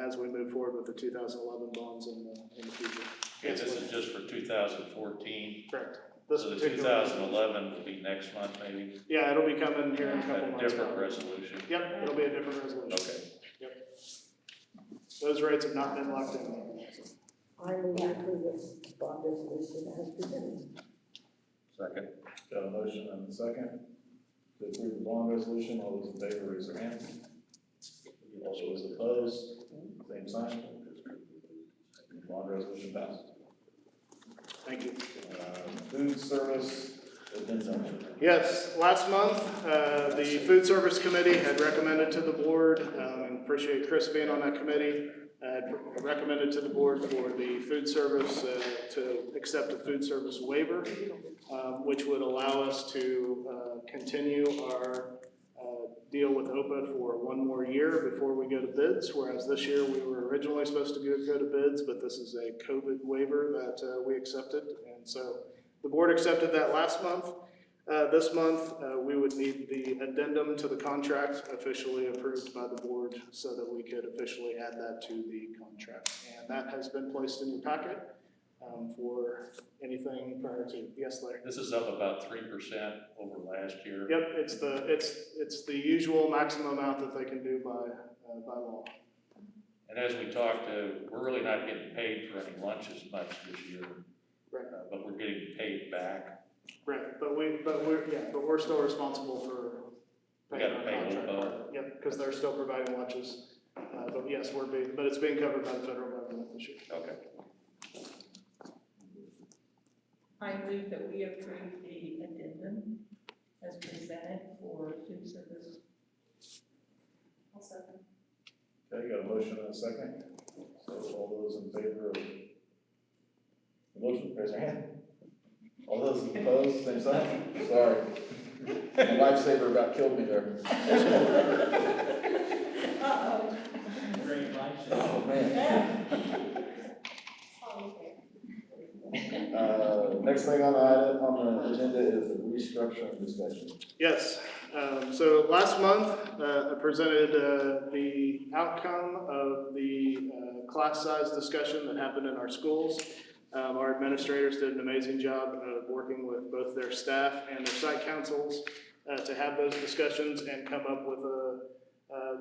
as we move forward with the 2011 bonds in the future. And this is just for 2014, Correct. so This the particular. 2011 will be next month maybe, Yeah, it'll be coming here in a at couple a months. different resolution. Yep, it'll be a different resolution. Okay. Yep. Those rates have not been locked in. I move to approve this bond resolution as presented. Second. Got a motion and a second to approve the bond resolution. All those in favor, raise their hand. All those opposed, same sign. Bond resolution passed. Thank you. Food service Yes, last month, the Food Service Committee had recommended to the board, and appreciate Chris being on that committee, had recommended to the board for the food service to accept a food service waiver, which would allow us to continue our deal with OPA for one more year before we go to bids, whereas this year we were originally supposed to go to bids, but this is a COVID waiver that we accepted, and so the board accepted that last month. This month, we would need the addendum to the contract officially approved by the board so that we could officially add that to the contract. And that has been placed in your packet for anything prior to. Yes, Larry? This is up about 3% over last year. Yep, it's the usual maximum amount that they can do by law. And as we talked, we're really not getting paid for any lunches much this year. Right. But we're getting paid back. Right, but we're still responsible for We paying gotta our pay contract OPA. part. Yep, because they're still providing lunches. But yes, but it's being covered by the federal government this year. Okay. I move that we approve the addendum as presented for food service. I'll second. Okay, got a motion and a second. So all those in favor of the motion, raise your hand. All those opposed, same sign. Sorry. My lifesaver about killed me there. Uh-oh. Great life. Oh, man. Next thing on the agenda is the restructuring discussion. Yes, so last month, I presented the outcome of the class size discussion that happened in our schools. Our administrators did an amazing job of working with both their staff and their site councils to have those discussions and come up with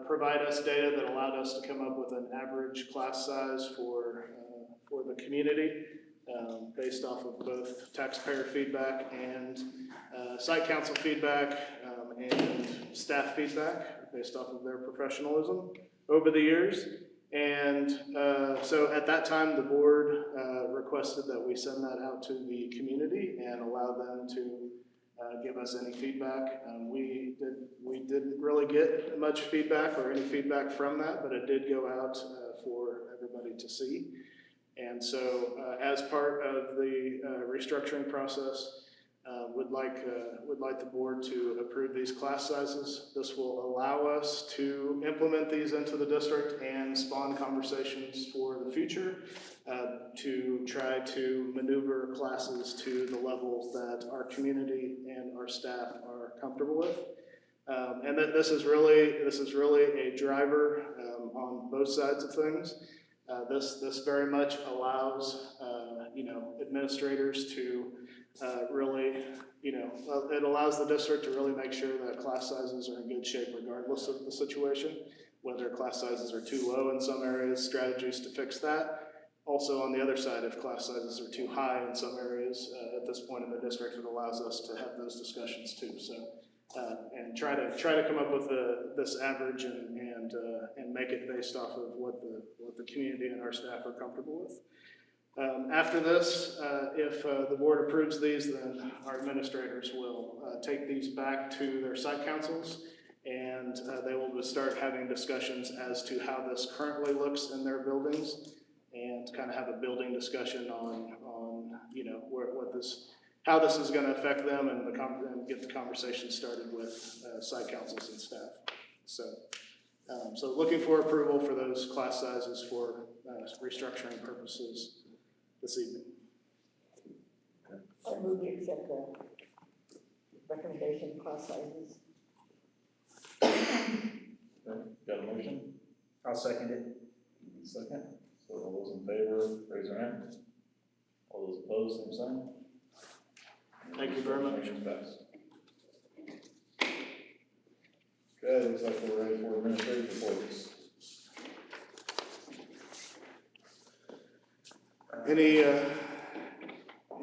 provide us data that allowed us to come up with an average class size for the community based off of both taxpayer feedback and site council feedback and staff feedback based off of their professionalism over the years. And so at that time, the board requested that we send that out to the community and allow them to give us any feedback. We didn't really get much feedback or any feedback from that, but it did go out for everybody to see. And so as part of the restructuring process, would like the board to approve these class sizes. This will allow us to implement these into the district and spawn conversations for the future to try to maneuver classes to the levels that our community and our staff are comfortable with. And that this is really a driver on both sides of things. This very much allows administrators to really, it allows the district to really make sure that class sizes are in good shape regardless of the situation. Whether class sizes are too low in some areas, strategies to fix that. Also on the other side, if class sizes are too high in some areas, at this point in the district, it allows us to have those discussions too. So, and try to come up with this average and make it based off of what the community and our staff are comfortable with. After this, if the board approves these, then our administrators will take these back to their site councils, and they will start having discussions as to how this currently looks in their buildings, and kind of have a building discussion on how this is going to affect them, and get the conversation started with site councils and staff. So looking for approval for those class sizes for restructuring purposes this evening. I move we accept the recommendation class sizes. Okay, got a motion? I'll second it. Second. So all those in favor, raise your hand. All those opposed, same sign. Thank you very much. Motion passed. Okay, looks like we're ready for administrative reports. Any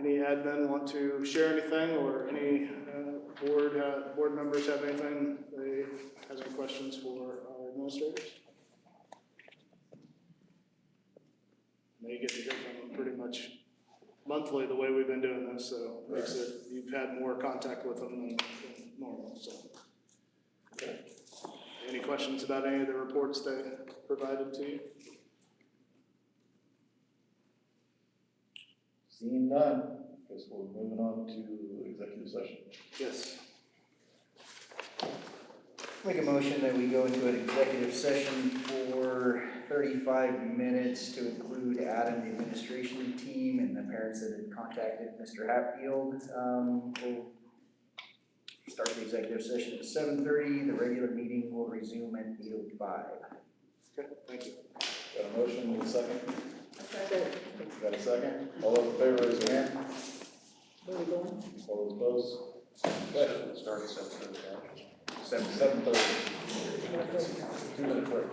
admin want to share anything, or any board members have anything they have any questions for our administrators? Now you get to hear from them pretty much monthly the way we've been doing this, so makes it, you've had more contact with them than normal, so. Okay. Any questions about any of the reports they provided to you? Seeing none, guess we're moving on to executive session. Yes. Make a motion that we go into an executive session for 35 minutes to include Adam, the administration team, and the parents that had contacted Mr. Hatfield. We'll start the executive session at 7:30. The regular meeting will resume at 8:05. Okay, thank you. Got a motion and a second? Second. Got a second? All those in favor, raise your hand. Where are we going? All those opposed? Okay. Start at 7:30. 7:30. 2-minute break.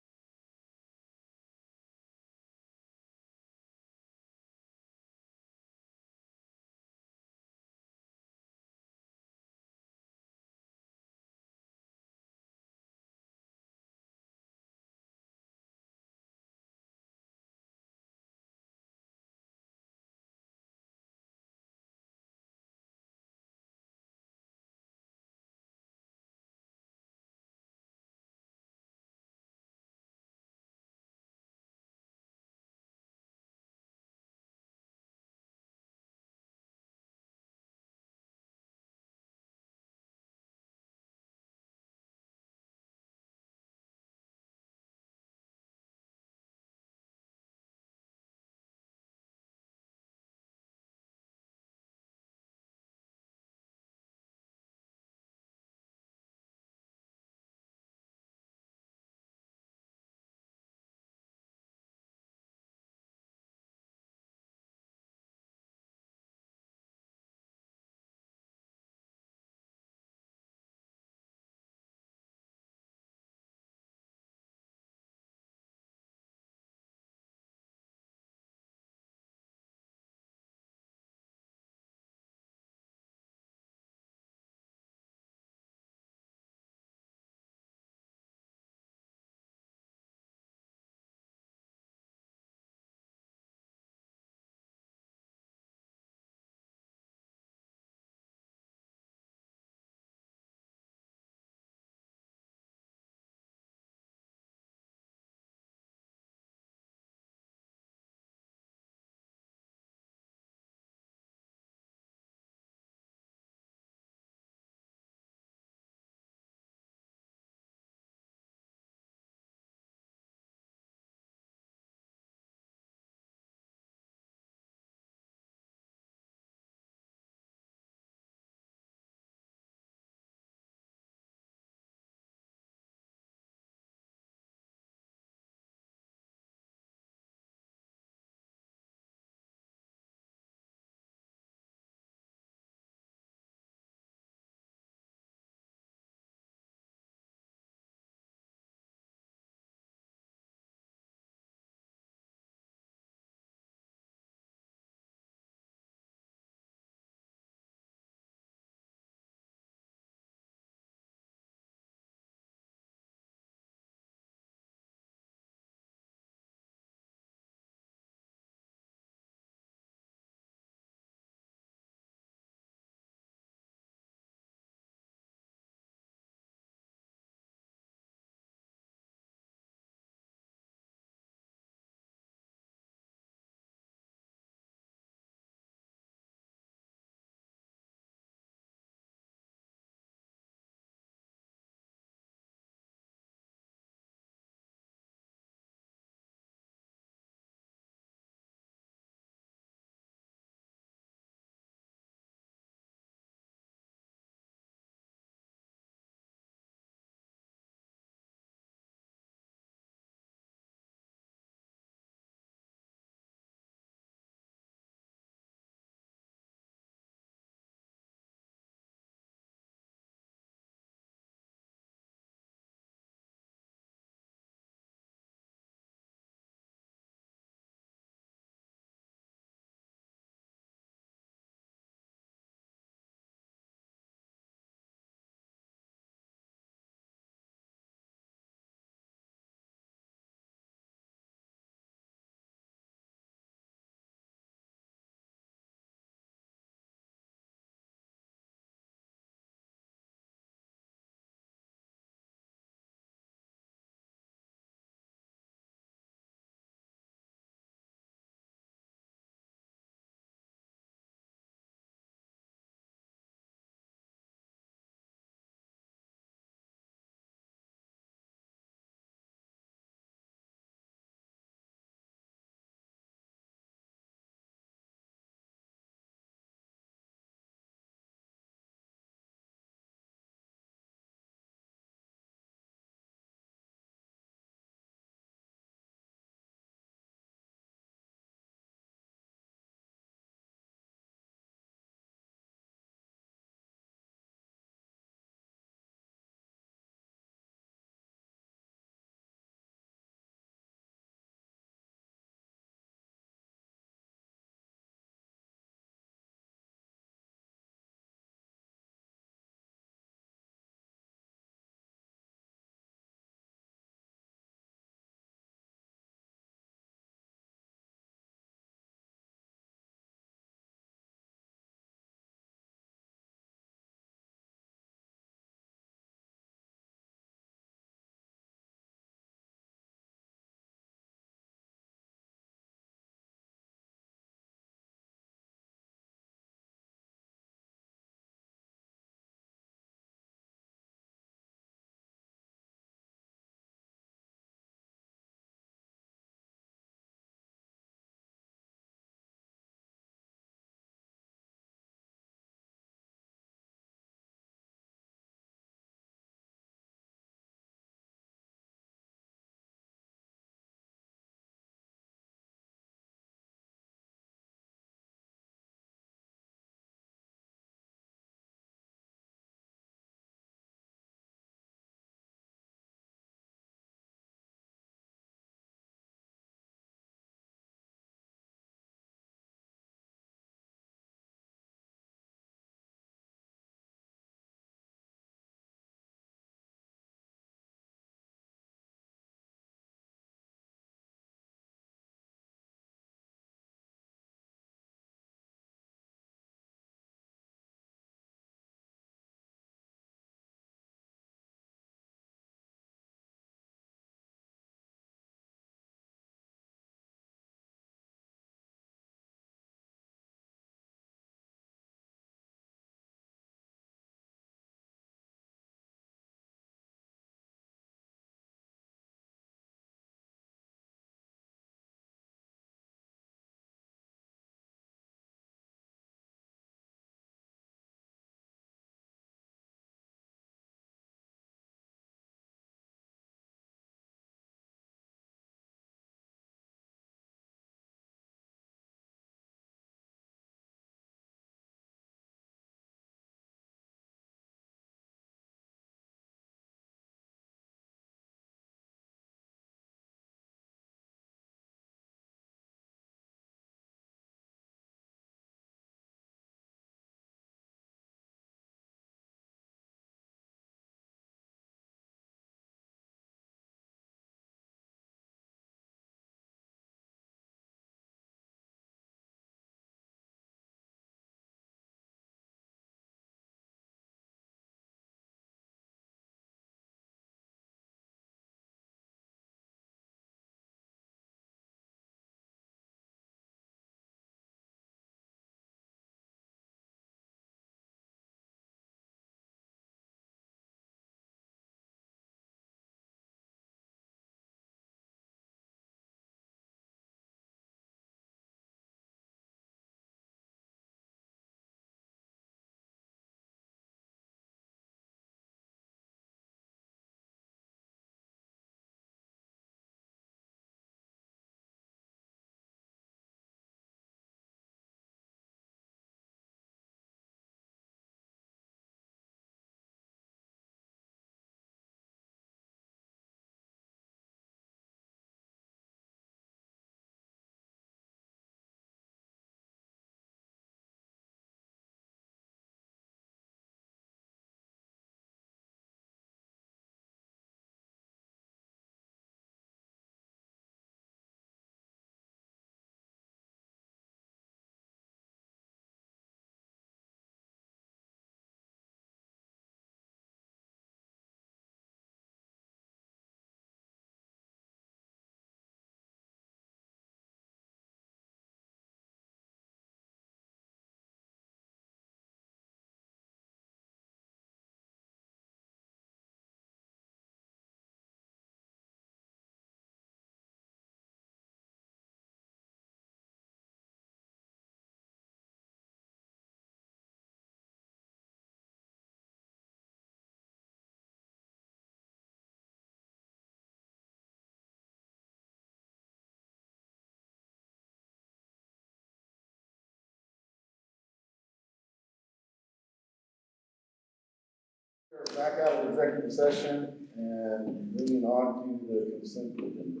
back out of executive session and moving on to the consent agenda.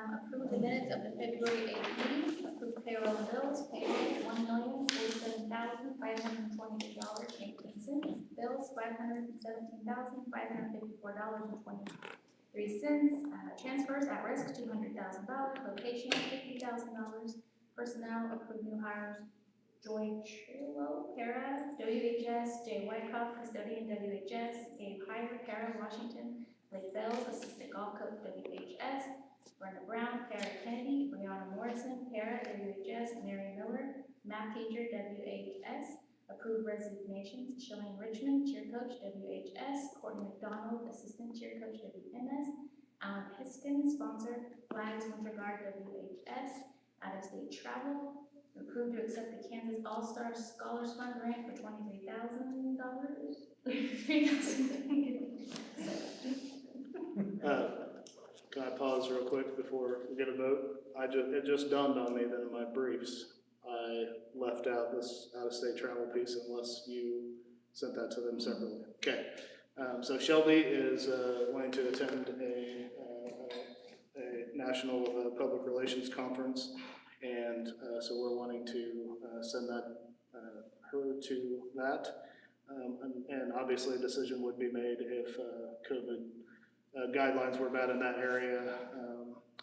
Approve the minutes of the February 8th meeting, approve payroll and bills, payroll $1,047,528.18, bills $517,554.23, transfers at risk $200,000, location $50,000, personnel, approve new hires, Joy Trillo, para, WHS, Jay Wyckoff, custodian, WHS, Gabe Hyder, para, Washington, Blake Bells, assistant golf coach, WHS, Brenda Brown, para Kennedy, Brianna Morrison, para, WHS, Mary Miller, math teacher, WHS, approved resignations, Shalane Richmond, cheer coach, WHS, Courtney McDonald, assistant cheer coach, WNS, Alan Hiskin, sponsor, Flags Winter Guard, WHS, out-of-state travel, approved to accept the Kansas All-Stars Scholars Fund grant for $23,000. Can I pause real quick before we get a vote? It just dawned on me that in my briefs, I left out this out-of-state travel piece unless you sent that to them separately. Okay, so Shelby is wanting to attend a national public relations conference, and so we're wanting to send that her to that. And obviously a decision would be made if COVID guidelines were bad in that area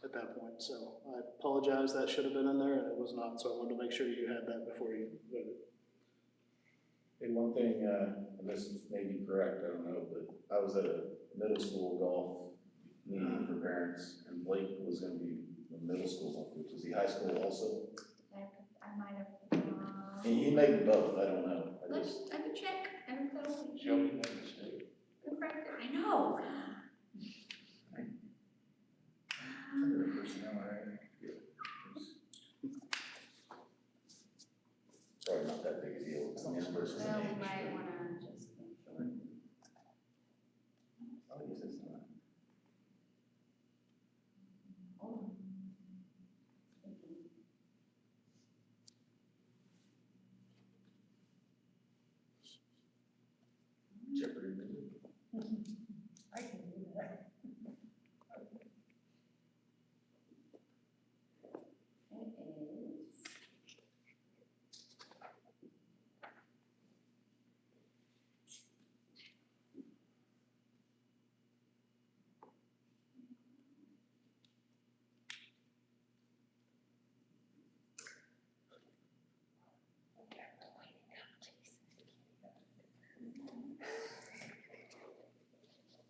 at that point. So I apologize, that should have been in there and it was not, so I wanted to make sure you had that before you voted. And one thing, and this may be correct, I don't know, but I was at a middle school golf meeting for parents, and Blake was gonna be in middle school golf, which is he high school also? I might have. He may be both, I don't know. I could check, and that'll be. Shelby made a mistake. Correct, I know. Personnel, right? Probably not that big a deal, it's an in-person. Well, we might wanna just make sure. Oh, yes, it's not. Jeopardy music. I can do that. It is.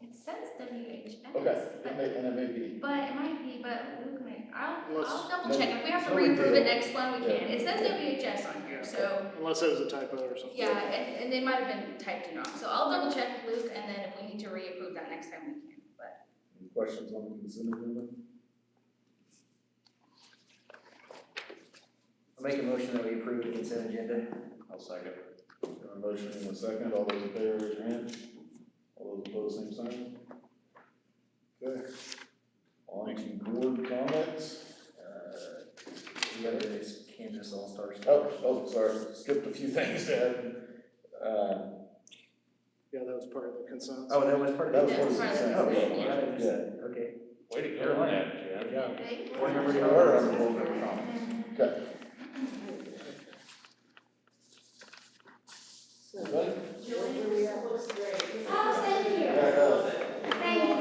It says WHS. Okay, and it may be. But it might be, but Luke may, I'll Let's- double check, if we have to no big reapprove deal. it next one, we can, it says WHS on here, so, Unless it was a typo or something. yeah, and they might have been typed in wrong, so I'll double check with Luke, and then if we need to reapprove that next time, we can, but. Any questions on the consent agenda? I'll make a motion that we approve the consent agenda. I'll second. Got a motion and a second, all those in favor, raise your hand. All those opposed, same sign. Okay. On to board comments. Whether it's Kansas All-Stars. Oh, sorry, skipped a few things there. Yeah, that was part of the consent. Oh, that was part of That the. was part of the Oh, consent. okay, I missed that. Okay. Way to go on that, Jen. Yeah. Board member You are on comments. board member comments. Okay. Good. Oh, thank you. Thank you.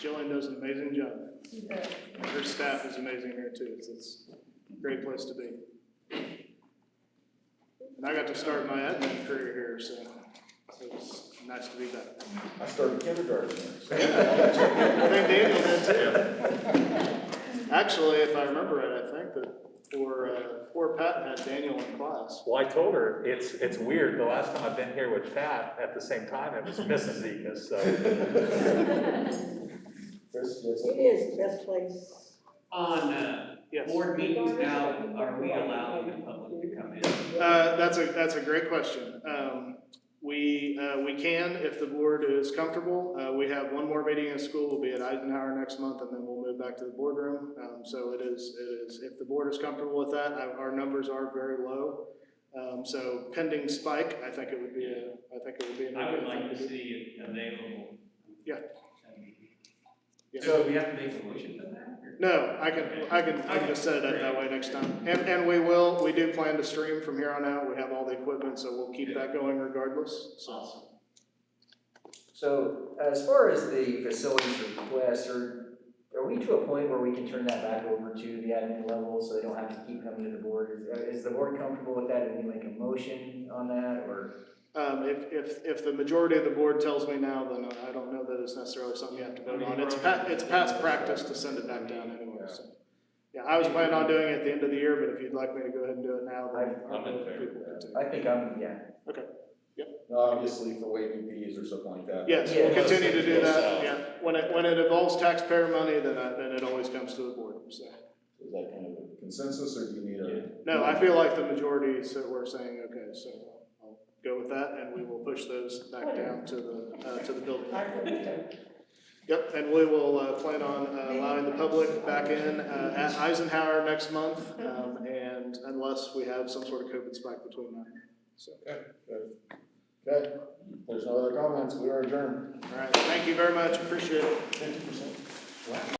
Jillian does an amazing job. Her staff is amazing here too. It's a great place to be. And I got to start my admin career here, so it was nice to be back. I started kindergarten there. So. I think Daniel did too. Actually, if I remember right, I think that poor Pat had Daniel in class. Well, I told her, it's weird, the last time I've been here with Pat at the same time, it was Mrs. Zika, so. Chris, yes, It is the best place. On, Yes. board meetings now, are we allowing the public to come in? That's a great question. We can, if the board is comfortable. We have one more meeting in school. We'll be at Eisenhower next month, and then we'll move back to the boardroom. So it is, if the board is comfortable with that, our numbers are very low. So pending spike, I think it would be an I would okay like thing to to do. see it available. Yeah. Yeah. So we have to make a motion for that? or- No, I can just set it up that way next time. And we do plan to stream from here on out. We have all the equipment, so we'll keep that going regardless, so. Awesome. So as far as the facilities requests, are we to a point where we can turn that back over to the admin level so they don't have to keep coming to the board? Is the board comfortable with that? Do we make a motion on that or? If the majority of the board tells me now, then I don't know that it's necessarily something you have to vote on. It's past practice to send it back down anyway, so. Yeah, I was planning on doing it at the end of the year, but if you'd like me to go ahead and do it now, then I'm in favor. people can too. I think Obviously for waiving fees or something like that. Yes, we'll continue to do that, yeah. When it involves taxpayer money, then it always comes to the board, so. Is that kind of a consensus, or do you need a? No, I feel like the majority, so we're saying, okay, so I'll go with that, and we will push those back down to the building. Yep, and we will plan on allowing the public back in at Eisenhower next month, and unless we have some sort of COVID spike between that, so. Okay, good. Okay, if there's no other comments, we are adjourned. All right, thank you very much, appreciate it. 50%. Wow.